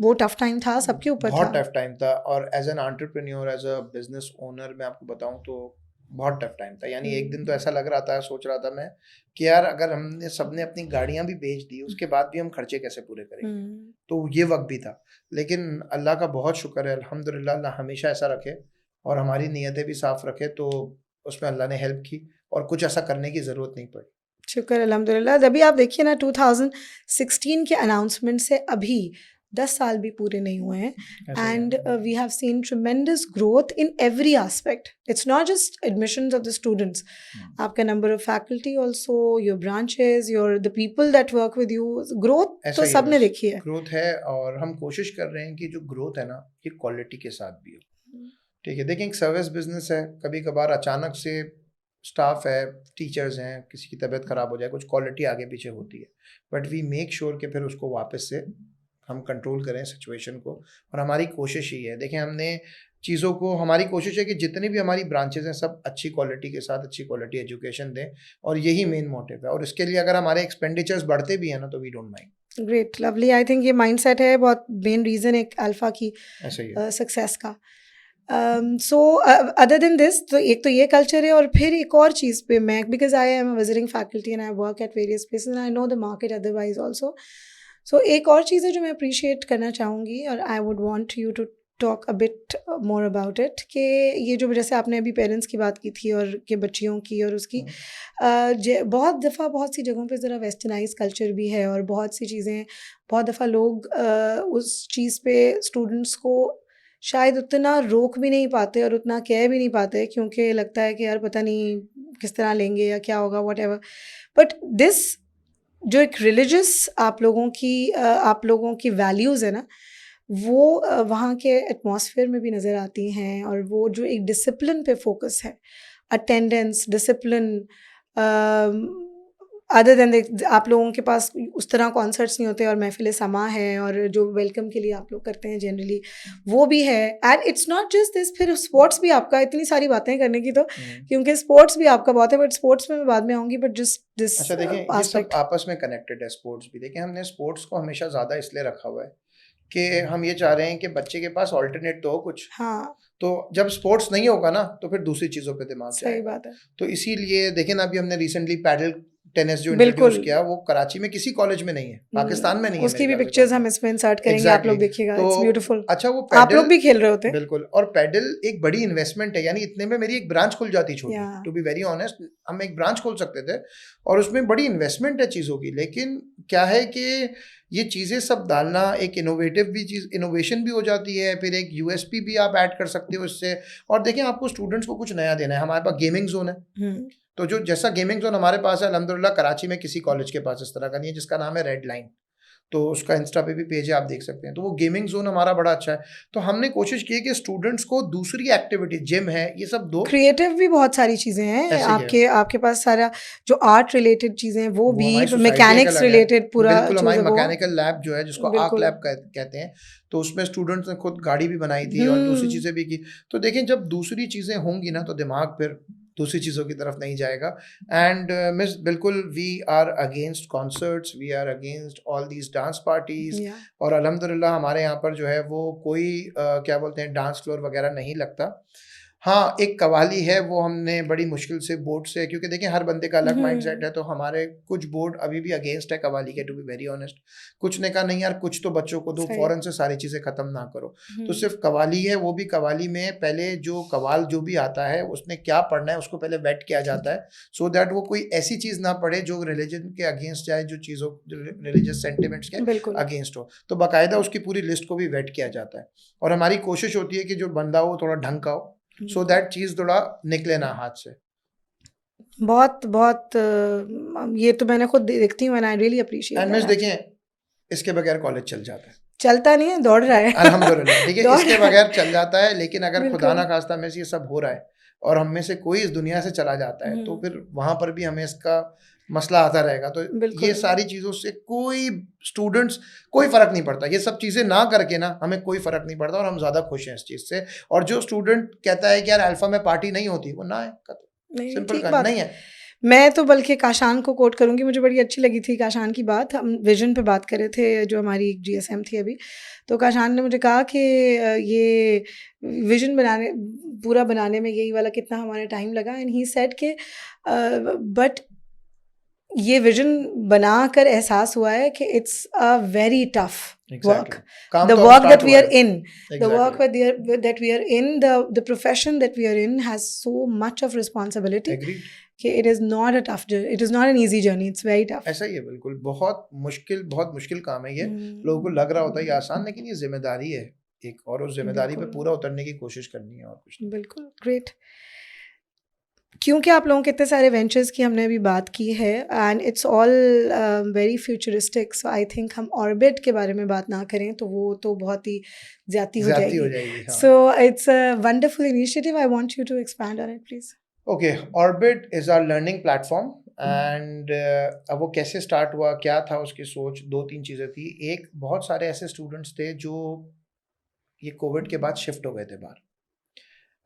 वो टफ टाइम था, सबके ऊपर था,
बहुत टफ टाइम था। और as an entrepreneur, as a business owner, मैं आपको बताऊं तो बहुत टफ टाइम था। यानी एक दिन तो ऐसा लग रहा था, सोच रहा था मैं कि यार अगर हमने सबने अपनी गाड़ियां भी बेच दी, उसके बाद भी हम खर्चे कैसे पूरे करेंगे। तो ये वक्त भी था, लेकिन अल्लाह का बहुत शुक्र है, अल्हम्दुलिल्लाह, अल्लाह हमेशा ऐसा रखे और हमारी नीयतें भी साफ रखे, तो उसमें अल्लाह ने हेल्प की और कुछ ऐसा करने की ज़रूरत नहीं पड़ी।
शुक्र अल्हम्दुलिल्लाह। अभी आप देखिए ना, 2016 के अनाउंसमेंट से अभी 10 साल भी पूरे नहीं हुए हैं, and we have seen tremendous growth in every aspect. It's not just admissions of the students, आपका number of faculty also, your branches, your the people that work with you, growth तो सबने देखी है।
ग्रोथ है, और हम कोशिश कर रहे हैं कि जो ग्रोथ है ना, ये क्वालिटी के साथ भी हो। ठीक है, देखिए एक सर्विस बिजनेस है, कभी कभार अचानक से स्टाफ है, टीचर्स हैं, किसी की तबीयत ख़राब हो जाए, कुछ क्वालिटी आगे पीछे होती है, बट वी मेक श्योर कि फिर उसको वापस से हम कंट्रोल करें सिचुएशन को। और हमारी कोशिश ही है, देखें हमने चीज़ों को, हमारी कोशिश है कि जितनी भी हमारी ब्रांचेज हैं सब अच्छी क्वालिटी के साथ अच्छी क्वालिटी एजुकेशन दें, और यही मेन मोटिव है। और इसके लिए अगर हमारे एक्सपेंडिचर्स बढ़ते भी हैं ना, तो we don't mind.
Great, lovely. I think ये माइंडसेट है बहुत मेन रीज़न एक अल्फा की सक्सेस का। सो अदर देन दिस, तो एक तो ये कल्चर है, और फिर एक और चीज़ पे मैं, because I am a visiting faculty and I work at various places and I know the market otherwise also. So एक और चीज़ है जो मैं अप्रिशिएट करना चाहूँगी, और I would want you to talk a bit more about it, कि ये जो जैसे आपने अभी पेरेंट्स की बात की थी और के बच्चियों की और उसकी, बहुत दफ़ा बहुत सी जगहों पे ज़रा वेस्टर्नाइज कल्चर भी है, और बहुत सी चीज़ें, बहुत दफ़ा लोग उस चीज़ पे स्टूडेंट्स को शायद उतना रोक भी नहीं पाते और उतना कह भी नहीं पाते, क्योंकि लगता है कि यार पता नहीं किस तरह लेंगे या क्या होगा, वट एवर। बट दिस जो एक रिलीजियस आप लोगों की वैल्यूज़ है ना, वो वहाँ के एटमॉस्फेयर में भी नज़र आती हैं, और वो जो एक डिसिप्लिन पे फोकस है, अटेंडेंस, डिसिप्लिन, अदर देन आप लोगों के पास उस तरह कॉन्सर्ट्स नहीं होते और महफिल समा है, और जो वेलकम के लिए आप लोग करते हैं जनरली वो भी है। And it's not just this, फिर स्पोर्ट्स भी आपका, इतनी सारी बातें करने की तो, क्योंकि स्पोर्ट्स भी आपका बहुत है, बट स्पोर्ट्स में मैं बाद में आऊँगी, बट जस्ट दिस।
अच्छा देखिए, ये सब आपस में कनेक्टेड है, स्पोर्ट्स भी। देखिए हमने स्पोर्ट्स को हमेशा ज़्यादा इसलिए रखा हुआ है कि हम ये चाह रहे हैं कि बच्चे के पास ऑल्टरनेट तो हो कुछ।
हाँ,
तो जब स्पोर्ट्स नहीं होगा ना, तो फिर दूसरी चीज़ों पे दिमाग
सही
जाएगा।
बात है।
तो इसीलिए देखें ना, अभी हमने रिसेंटली पैडल टेनिस जो इंट्रोड्यूस किया, वो कराची में किसी कॉलेज में नहीं है, पाकिस्तान में नहीं है।
उसकी भी पिक्चर्स हम इसमें इंसर्ट करेंगे, आप लोग देखिएगा, इट्स ब्यूटीफुल।
अच्छा, वो
आप लोग भी खेल रहे होते हैं।
बिल्कुल, और पैडल एक बड़ी इन्वेस्टमेंट है, यानी इतने में मेरी एक ब्रांच खुल जाती छोटी, टू बी वेरी ऑनेस्ट। हम एक ब्रांच खोल सकते थे, और उसमें बड़ी इन्वेस्टमेंट है चीज़ों की, लेकिन क्या है कि ये चीज़ें सब डालना, एक इनोवेटिव भी चीज़, इनोवेशन भी हो जाती है, फिर एक यूएसपी भी आप ऐड कर सकते हो इससे। और देखें, आपको स्टूडेंट्स को कुछ नया देना है, हमारे पास गेमिंग जोन है, तो जो जैसा गेमिंग जोन हमारे पास है, अल्हम्दुलिल्लाह कराची में किसी कॉलेज के पास इस तरह का नहीं है, जिसका नाम है रेड लाइन। तो उसका इंस्टा पे भी पेज है, आप देख सकते हैं। तो वो गेमिंग जोन हमारा बड़ा अच्छा है। तो हमने कोशिश की है कि स्टूडेंट्स को दूसरी एक्टिविटी, जिम है, ये सब दो।
क्रिएटिव भी बहुत सारी चीज़ें हैं आपके पास, सारा जो आर्ट रिलेटेड चीज़ें हैं वो भी, मैकेनिक्स रिलेटेड पूरा।
बिल्कुल, हमारी मैकेनिकल लैब जो है, जिसको आर्क लैब कहते हैं, तो उसमें स्टूडेंट्स ने खुद गाड़ी भी बनाई थी और दूसरी चीज़ें भी की। तो देखें, जब दूसरी चीज़ें होंगी ना, तो दिमाग फिर दूसरी चीज़ों की तरफ नहीं जाएगा। एंड मिस, बिल्कुल we are against concerts, we are against all these dance parties. और अल्हम्दुलिल्लाह हमारे यहाँ पर जो है वो कोई क्या बोलते हैं, डांस फ्लोर वगैरह नहीं लगता। हाँ, एक कवाली है, वो हमने बड़ी मुश्किल से बोर्ड से, क्योंकि देखिए हर बंदे का अलग माइंडसेट है, तो हमारे कुछ बोर्ड अभी भी अगेंस्ट है कवाली के, टू बी वेरी ऑनेस्ट। कुछ ने कहा नहीं यार, कुछ तो बच्चों को दो,
सही।
फौरन से सारी चीज़ें ख़त्म ना करो। तो सिर्फ कवाली है, वो भी कवाली में पहले जो कवाल जो भी आता है उसने क्या पढ़ना है उसको पहले वेट किया जाता है, सो दैट वो कोई ऐसी चीज़ ना पढ़े जो रिलीजन के अगेंस्ट जाए, जो चीज़ों रिलीजियस सेंटिमेंट्स के
बिल्कुल।
अगेंस्ट हो। तो बाकायदा उसकी पूरी लिस्ट को भी वेट किया जाता है, और हमारी कोशिश होती है कि जो बंदा हो थोड़ा ढंग का हो, सो दैट चीज़ थोड़ा निकले ना हाथ से।
बहुत बहुत ये तो मैंने खुद देखती हूँ and I really appreciate
and miss
that.
देखें, इसके बगैर कॉलेज चल जाता है,
चलता नहीं है, दौड़ रहा है।
अल्हम्दुलिल्लाह। ठीक है,
दौड़
इसके
रहा है।
बगैर चल जाता है, लेकिन अगर खुदा
बिल्कुल।
ना खास्ता में से ये सब हो रहा है और हम में से कोई इस दुनिया से चला जाता है, तो फिर वहाँ पर भी हमें इसका मसला आता रहेगा। तो ये
बिल्कुल।
सारी चीज़ों से कोई स्टूडेंट्स कोई फ़र्क नहीं पड़ता, ये सब चीज़ें ना करके ना हमें कोई फ़र्क नहीं पड़ता, और हम ज़्यादा खुश हैं इस चीज़ से। और जो स्टूडेंट कहता है कि यार अल्फ़ा में पार्टी नहीं होती, वो ना है,
नहीं,
सिंपल
ठीक
का
बात
नहीं
है।
है।
मैं तो बल्कि काशान को कोट करूँगी, मुझे बड़ी अच्छी लगी थी काशान की बात। हम विज़न पे बात कर रहे थे, जो हमारी एक जीएसएम थी अभी, तो काशान ने मुझे कहा कि ये विज़न पूरा बनाने में यही वाला कितना हमारा टाइम लगा, एंड ही सेड कि बट ये विज़न बनाकर एहसास हुआ है कि it's a very tough work.
काम
The
तो अब
work
स्टार्ट
that we
हुआ
are
है।
in, the work
Exactly.
that we are in, the profession that we are in has so much of responsibility
Agreed.
कि it is not a tough journey, it is not an easy journey, it's very tough.
ऐसा ही है, बिल्कुल बहुत मुश्किल काम है ये। लोगों को लग रहा होता है ये आसान, लेकिन ये जिम्मेदारी है एक, और उस जिम्मेदारी पे
बिल्कुल।
पूरा उतरने की कोशिश करनी है, और कुछ नहीं।
बिल्कुल, ग्रेट। क्योंकि आप लोगों के इतने सारे वेंचर्स की हमने अभी बात की है, and it's all very futuristic, so I think हम ऑर्बिट के बारे में बात ना करें तो वो तो बहुत ही ज्यादा हो
ज्यादती हो
जाएगी।
जाएगी, हाँ।
So it's a wonderful initiative, I want you to expand on it please.
Okay, Orbit is our learning platform, and अब वो कैसे स्टार्ट हुआ, क्या था उसकी सोच, दो तीन चीज़ें थी। एक, बहुत सारे ऐसे स्टूडेंट्स थे जो ये कोविड के बाद शिफ्ट हो गए थे बाहर,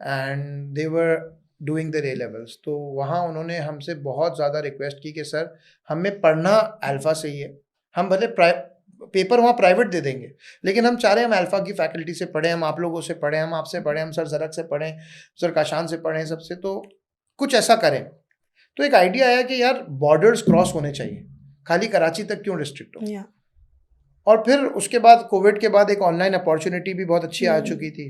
and they were doing the A levels. तो वहाँ उन्होंने हमसे बहुत ज़्यादा रिक्वेस्ट की कि सर हमें पढ़ना अल्फ़ा से ही है, हम भले पेपर वहाँ प्राइवेट दे देंगे, लेकिन हम चाह रहे हैं हम अल्फ़ा की फैकल्टी से पढ़ें, हम आप लोगों से पढ़ें, हम आपसे पढ़ें, हम सर जरक से पढ़ें, सर काशान से पढ़ें, सबसे, तो कुछ ऐसा करें। तो एक आइडिया आया कि यार बॉर्डर्स क्रॉस होने चाहिए, खाली कराची तक क्यों रिस्ट्रिक्ट हो। और फिर उसके बाद कोविड के बाद एक ऑनलाइन अपॉर्चुनिटी भी बहुत अच्छी आ चुकी थी,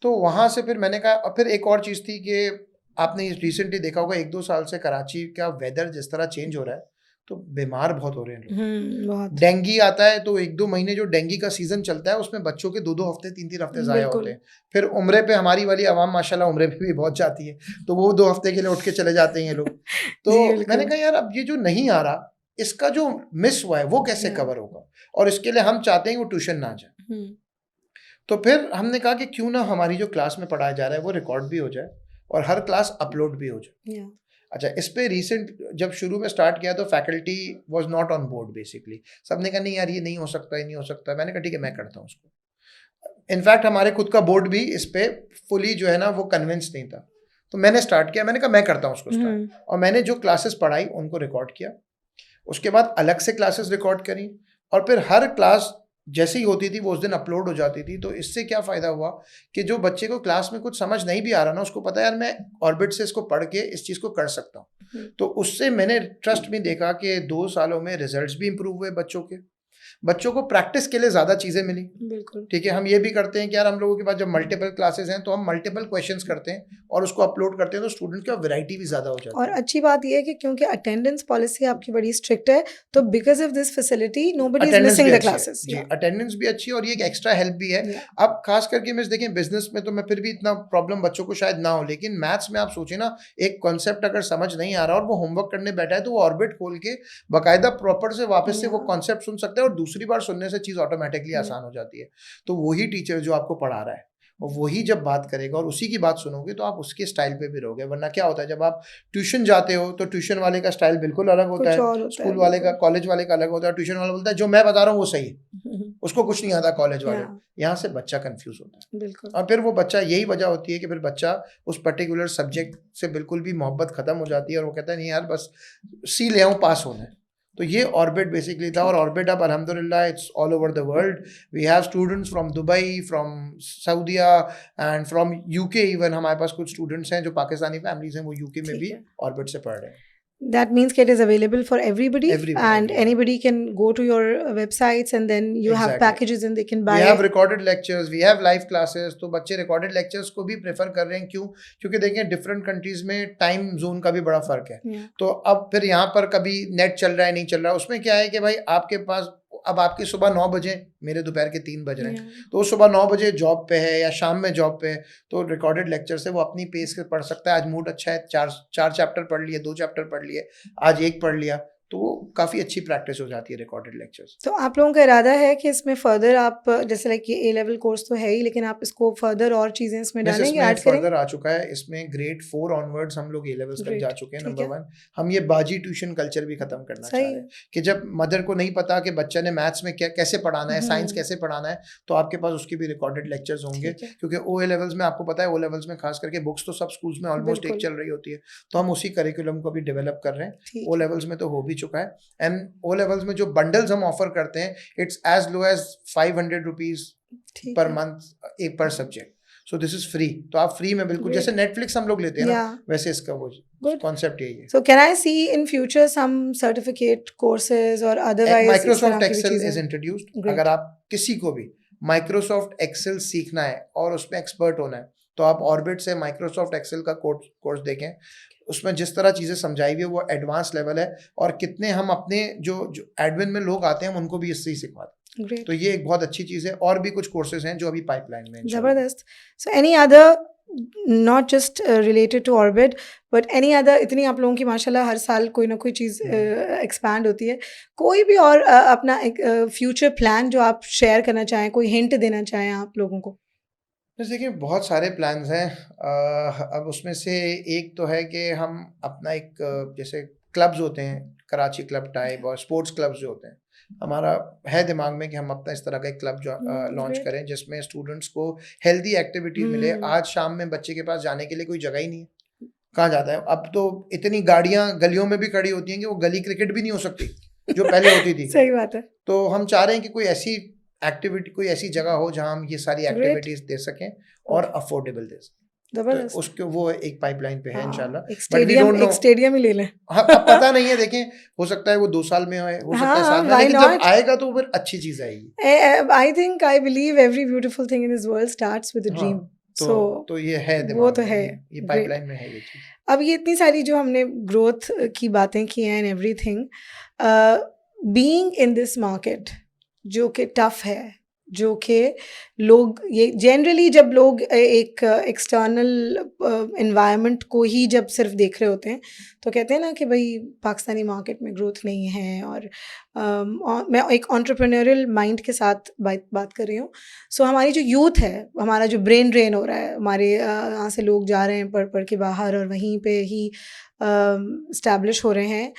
तो वहाँ से फिर मैंने कहा। और फिर एक और चीज़ थी कि आपने रिसेंटली देखा होगा, 1-2 साल से कराची का वेदर जिस तरह चेंज हो रहा है, तो बीमार बहुत हो रहे हैं लोग।
बहुत।
डेंगी आता है तो 1-2 महीने जो डेंगी का सीजन चलता है उसमें बच्चों के 2-2 हफ्ते 3-3 हफ्ते ज़ाया होते हैं। फिर उम्रे पे हमारी वाली आवाम माशाल्लाह उम्रे पे भी बहुत जाती है, तो वो 2 हफ्ते के लिए उठ के चले जाते हैं ये लोग। तो मैंने कहा यार अब ये जो नहीं आ रहा, इसका जो मिस हुआ है वो कैसे कवर होगा, और इसके लिए हम चाहते हैं कि वो ट्यूशन ना जाए। तो फिर हमने कहा कि क्यों ना हमारी जो क्लास में पढ़ाया जा रहा है वो रिकॉर्ड भी हो जाए और हर क्लास अपलोड भी हो जाए। अच्छा, इस पे रिसेंट जब शुरू में स्टार्ट किया तो faculty was not on board basically. सबने कहा नहीं यार ये नहीं हो सकता, ये नहीं हो सकता। मैंने कहा ठीक है मैं करता हूँ उसको। इनफैक्ट हमारे खुद का बोर्ड भी इस पे फुली जो है ना वो कन्विंस नहीं था, तो मैंने स्टार्ट किया। मैंने कहा मैं करता हूँ उसको स्टार्ट, और मैंने जो क्लासेस पढ़ाई उनको रिकॉर्ड किया। उसके बाद अलग से क्लासेस रिकॉर्ड करी, और फिर हर क्लास जैसी ही होती थी वो उस दिन अपलोड हो जाती थी। तो इससे क्या फ़ायदा हुआ कि जो बच्चे को क्लास में कुछ समझ नहीं भी आ रहा ना, उसको पता है यार मैं ऑर्बिट से इसको पढ़ के इस चीज़ को कर सकता हूँ। तो उससे मैंने ट्रस्ट में देखा कि 2 सालों में रिजल्ट्स भी इंप्रूव हुए बच्चों को प्रैक्टिस के लिए ज़्यादा चीज़ें मिली।
बिल्कुल
ठीक है, हम ये भी करते हैं कि यार हम लोगों के पास जब मल्टीपल क्लासेस हैं तो हम मल्टीपल क्वेश्चंस करते हैं और उसको अपलोड करते हैं, तो स्टूडेंट की वैरायटी भी ज़्यादा हो जाती है।
और अच्छी बात ये है कि क्योंकि अटेंडेंस पॉलिसी आपकी बड़ी स्ट्रिक्ट है, तो because of this facility nobody is missing the classes.
जी, अटेंडेंस भी अच्छी है और ये एक एक्स्ट्रा हेल्प भी है। अब खास करके मिस देखें बिजनेस में तो मैं फिर भी इतना प्रॉब्लम बच्चों को शायद ना हो, लेकिन मैथ्स में आप सोचें ना, एक कॉन्सेप्ट अगर समझ नहीं आ रहा और वो होमवर्क करने बैठा है तो वो ऑर्बिट खोल के बाकायदा प्रॉपर से वापस से वो कॉन्सेप्ट सुन सकता है और दूसरी बार सुनने से चीज़ ऑटोमेटिकली आसान हो जाती है। तो वही टीचर जो आपको पढ़ा रहा है और वही जब बात करेगा और उसी की बात सुनोगे तो आप उसके स्टाइल पे भी रहोगे। वरना क्या होता है जब आप ट्यूशन जाते हो तो ट्यूशन वाले का स्टाइल बिल्कुल अलग होता है, स्कूल वाले का, कॉलेज वाले का अलग होता है। ट्यूशन वाला बोलता है जो मैं बता रहा हूँ वो सही है, उसको कुछ नहीं आता कॉलेज वाले। यहाँ से बच्चा कंफ्यूज होता है
बिल्कुल।
और फिर वो बच्चा, यही वजह होती है कि फिर बच्चा उस पर्टिकुलर सब्जेक्ट से बिल्कुल भी मोहब्बत खत्म हो जाती है और वो कहता है नहीं यार बस सी ले आऊँ, पास होना है। तो ये ऑर्बिट बेसिकली था, और ऑर्बिट अब अल्हम्दुलिल्लाह it's all over the world. We have students from Dubai, from सऊदिया एंड फ्रॉम यूके. इवन हमारे पास कुछ स्टूडेंट्स हैं जो पाकिस्तानी फैमिलीज हैं, वो यूके में
ठीक
भी
है.
ऑर्बिट से पढ़ रहे हैं.
That means it is available for everybody, and
yeah.
anybody can go to your websites, and then you have
Exactly.
packages and they can buy.
We have recorded lectures, we have live classes. तो बच्चे recorded lectures को भी prefer कर रहे हैं. क्यों? क्योंकि देखें डिफरेंट कंट्रीज में टाइम जोन का भी बड़ा फर्क है.
Yeah.
तो अब फिर यहाँ पर कभी नेट चल रहा है, नहीं चल रहा है, उसमें क्या है कि भाई आपके पास अब आपकी सुबह 9 बजे, मेरे दोपहर के 3 बज रहे हैं, तो सुबह 9 बजे जॉब पे है या शाम में जॉब पे है, तो रिकॉर्डेड लेक्चर से वो अपनी पेस से पढ़ सकता है. आज मूड अच्छा है, चार चैप्टर पढ़ लिए, 2 चैप्टर पढ़ लिए, आज 1 पढ़ लिया, तो वो काफ़ी अच्छी प्रैक्टिस हो जाती है रिकॉर्डेड लेक्चर्स.
तो आप लोगों का इरादा है कि इसमें फर्दर आप, जैसे लाइक ये ए लेवल कोर्स तो है ही, लेकिन आप इसको फर्दर और चीज़ें इसमें डालेंगे, ऐड करेंगे?
फर्दर आ चुका है इसमें. ग्रेड 4 ऑनवर्ड्स हम लोग ए लेवल्स तक जा चुके हैं. नंबर 1 हम ये बाजी ट्यूशन कल्चर भी खत्म करना चाह रहे हैं कि जब मदर को नहीं पता कि बच्चा ने मैथ्स में क्या कैसे पढ़ाना है, साइंस कैसे पढ़ाना है, तो आपके पास उसके भी रिकॉर्डेड लेक्चर्स होंगे. क्योंकि ओ लेवल्स में आपको पता है, ओ लेवल्स में खास करके बुक्स तो सब स्कूल्स में ऑलमोस्ट एक चल रही होती है, तो हम उसी करिकुलम को भी डेवलप कर रहे हैं. ओ लेवल्स में तो हो भी चुका है. एंड ओ लेवल्स में जो बंडल्स हम ऑफर करते हैं, it's as low as 500 rupees per month एक per subject. So this is free. तो आप फ्री में बिल्कुल जैसे नेटफ्लिक्स हम लोग लेते हैं ना, वैसे इसका वो कॉन्सेप्ट यही है.
So can I see in future some certificate courses और otherwise?
Microsoft Excel is introduced. अगर आप किसी को भी माइक्रोसॉफ्ट एक्सेल सीखना है और उसमें एक्सपर्ट होना है, तो आप ऑर्बिट से माइक्रोसॉफ्ट एक्सेल का कोर्स देखें. उसमें जिस तरह चीज़ें समझाई हुई है वो एडवांस लेवल है, और कितने हम अपने जो एडमिन में लोग आते हैं हम उनको भी इससे ही सिखवाते हैं. तो ये एक बहुत अच्छी चीज़ है. और भी कुछ कोर्सेज हैं जो अभी पाइपलाइन में.
जबरदस्त. So any other, not just related to Orbit, but any other, इतनी आप लोगों की माशाल्लाह हर साल कोई ना कोई चीज़ एक्सपैंड होती है, कोई भी और अपना एक फ्यूचर प्लान जो आप शेयर करना चाहें, कोई हिंट देना चाहें आप लोगों को?
जैसे देखिए बहुत सारे प्लान्स हैं. अब उसमें से एक तो है कि हम अपना एक जैसे क्लब्स होते हैं, कराची क्लब टाइप और स्पोर्ट्स क्लब्स जो होते हैं, हमारा है दिमाग में कि हम अपना इस तरह का एक क्लब जो लॉन्च करें जिसमें स्टूडेंट्स को हेल्दी एक्टिविटी मिले. आज शाम में बच्चे के पास जाने के लिए कोई जगह ही नहीं है, कहाँ जाता है? अब तो इतनी गाड़ियाँ गलियों में भी खड़ी होती हैं कि वो गली क्रिकेट भी नहीं हो सकती जो पहले होती थी.
सही बात है. तो
हम चाह रहे हैं कि कोई ऐसी एक्टिविटी, कोई ऐसी जगह हो जहां हम ये सारी एक्टिविटीज दे सकें और अफोर्डेबल दे सकें. तो उसके वो एक पाइपलाइन पे है इंशाल्लाह.
एक स्टेडियम ही ले लें.
हाँ, पता नहीं है, देखें हो सकता है वो 2 साल में हो सकता है साल में, लेकिन जब आएगा तो फिर अच्छी चीज आएगी.
I think, I believe every beautiful thing in this world starts with a dream.
तो ये है,
वो तो है,
ये पाइपलाइन में है ये चीज.
अब ये इतनी सारी जो हमने ग्रोथ की बातें की हैं and everything, being in this market जो कि टफ है, जो कि लोग ये जनरली जब लोग एक एक्सटर्नल एनवायरनमेंट को ही जब सिर्फ देख रहे होते हैं तो कहते हैं ना कि भाई पाकिस्तानी मार्केट में ग्रोथ नहीं है. और मैं एक एंटरप्रेन्योरियल माइंड के साथ बात कर रही हूँ. सो हमारी जो यूथ है, हमारा जो ब्रेन ड्रेन हो रहा है, हमारे यहाँ से लोग जा रहे हैं पढ़ के बाहर और वहीं पे ही इस्टेब्लिश हो रहे हैं,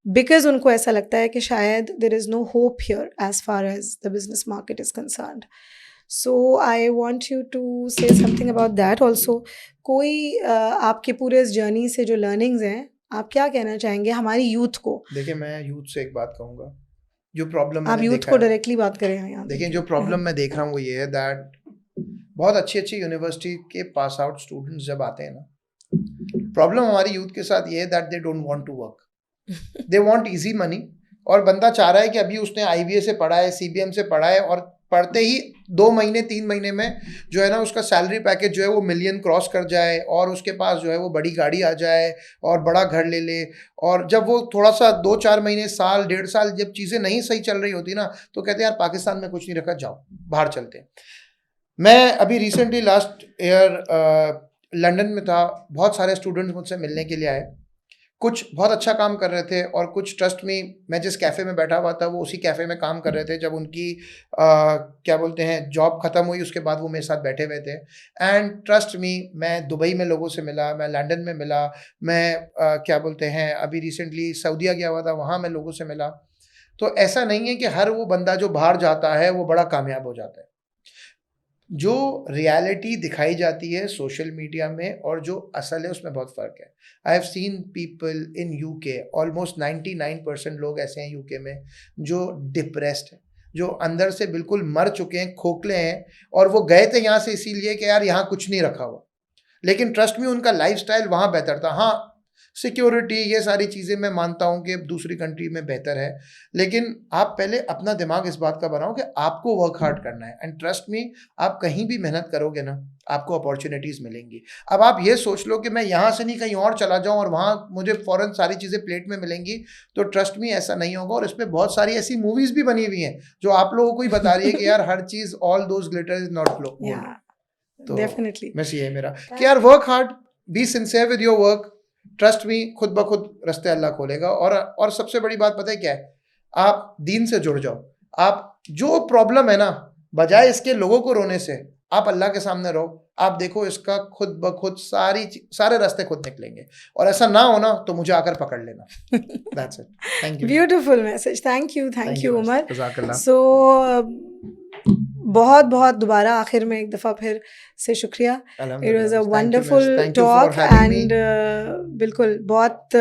बिकॉज उनको ऐसा लगता है कि शायद there is no hope here as far as the business market is concerned. So I want you to say something about that also. कोई आपके पूरे इस जर्नी से जो लर्निंग्स हैं, आप क्या कहना चाहेंगे हमारी यूथ को?
देखिए मैं यूथ से एक बात कहूँगा, जो प्रॉब्लम
आप यूथ को डायरेक्टली बात करें यहाँ.
देखिए जो प्रॉब्लम मैं देख रहा हूँ वो ये है दैट बहुत अच्छी यूनिवर्सिटी के पास आउट स्टूडेंट्स जब आते हैं ना, प्रॉब्लम हमारी यूथ के साथ ये है that they don't want to work, they want easy money. और बंदा चाह रहा है कि अभी उसने IBA से पढ़ा है, CBM से पढ़ा है, और पढ़ते ही 2 महीने 3 महीने में जो है ना उसका सैलरी पैकेज जो है वो मिलियन क्रॉस कर जाए, और उसके पास जो है वो बड़ी गाड़ी आ जाए और बड़ा घर ले ले. और जब वो थोड़ा सा 2-4 महीने, साल 1.5 साल जब चीज़ें नहीं सही चल रही होती ना, तो कहते हैं यार पाकिस्तान में कुछ नहीं रखा, जाओ बाहर चलते हैं. मैं अभी रिसेंटली लास्ट ईयर लंदन में था. बहुत सारे स्टूडेंट्स मुझसे मिलने के लिए आए. कुछ बहुत अच्छा काम कर रहे थे और कुछ, ट्रस्ट में, मैं जिस कैफ़े में बैठा हुआ था वो उसी कैफ़े में काम कर रहे थे जब उनकी क्या बोलते हैं जॉब ख़त्म हुई. उसके बाद वो मेरे साथ बैठे हुए थे. एंड ट्रस्ट मी, मैं दुबई में लोगों से मिला, मैं लंदन में मिला, मैं क्या बोलते हैं अभी रिसेंटली सऊदीया गया हुआ था, वहाँ मैं लोगों से मिला. तो ऐसा नहीं है कि हर वो बंदा जो बाहर जाता है वो बड़ा कामयाब हो जाता है. जो रियलिटी दिखाई जाती है सोशल मीडिया में और जो असल है उसमें बहुत फ़र्क है. आई have seen people in UK, almost 99% लोग ऐसे हैं यूके में जो डिप्रेस्ड हैं, जो अंदर से बिल्कुल मर चुके हैं, खोखले हैं, और वो गए थे यहाँ से इसीलिए कि यार यहाँ कुछ नहीं रखा हुआ. लेकिन ट्रस्ट में उनका लाइफस्टाइल वहाँ बेहतर था. हाँ, सिक्योरिटी, ये सारी चीज़ें मैं मानता हूँ कि दूसरी कंट्री में बेहतर है, लेकिन आप पहले अपना दिमाग इस बात का बनाओ कि आपको वर्क हार्ड करना है. एंड ट्रस्ट मी, आप कहीं भी मेहनत करोगे ना, आपको अपॉर्चुनिटीज़ मिलेंगी. अब आप ये सोच लो कि मैं यहाँ से नहीं कहीं और चला जाऊँ और वहाँ मुझे फ़ौरन सारी चीज़ें प्लेट में मिलेंगी, तो ट्रस्ट मी ऐसा नहीं होगा. और इसमें बहुत सारी ऐसी मूवीज़ भी बनी हुई हैं जो आप लोगों को ही बता रही है कि यार हर चीज़, all those glitter is not gold. तो
डेफिनेटली
बस ये है मेरा कि यार work hard, be sincere with your work, trust me, खुद ब खुद रास्ते अल्लाह खोलेगा. और सबसे बड़ी बात पता है क्या है, आप दीन से जुड़ जाओ. आप जो प्रॉब्लम है ना, बजाय इसके लोगों को रोने से, आप अल्लाह के सामने रहो. आप देखो इसका खुद ब खुद सारे रास्ते खुद निकलेंगे. और ऐसा ना हो ना तो मुझे आकर पकड़ लेना. That's it. Thank you.
Beautiful message. Thank you Umar.
जज़ाकल्लाह.
सो बहुत बहुत दोबारा आखिर में एक दफ़ा फिर से शुक्रिया. It was a wonderful talk and बिल्कुल बहुत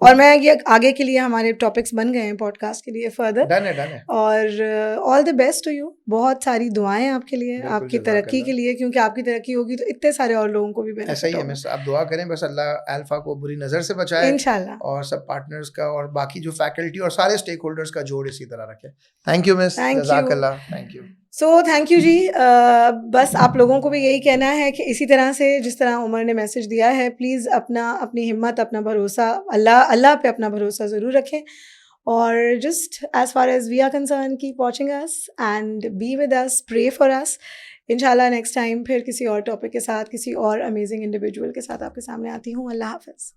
और मैं ये आगे के लिए हमारे टॉपिक्स बन गए हैं पॉडकास्ट के लिए फर्दर.
डन है.
और all the best to you. बहुत सारी दुआएं आपके लिए, आपकी तरक्की के लिए, क्योंकि आपकी तरक्की होगी तो इतने सारे और लोगों को भी बेनिफिट
ऐसा ही है.
होगा.
आप दुआ करें बस अल्लाह अल्फा को बुरी नज़र से बचाए
इंशाल्लाह.
और सब पार्टनर्स का और बाकी जो फैकल्टी और सारे स्टेक होल्डर्स का जोड़ इसी तरह रखे. Thank you miss. जज़ाकल्लाह. Thank you.
So thank you जी. बस आप लोगों को भी यही कहना है कि इसी तरह से जिस तरह उमर ने मैसेज दिया है, प्लीज़ अपनी हिम्मत, अपना भरोसा, अल्लाह पे अपना भरोसा ज़रूर रखें. और just as far as we are concern, keep watching us and be with us, pray for us. इंशाल्लाह नेक्स्ट टाइम फिर किसी और टॉपिक के साथ, किसी और अमेजिंग इंडिविजुअल के साथ आपके सामने आती हूँ. अल्लाह हाफ़िज़.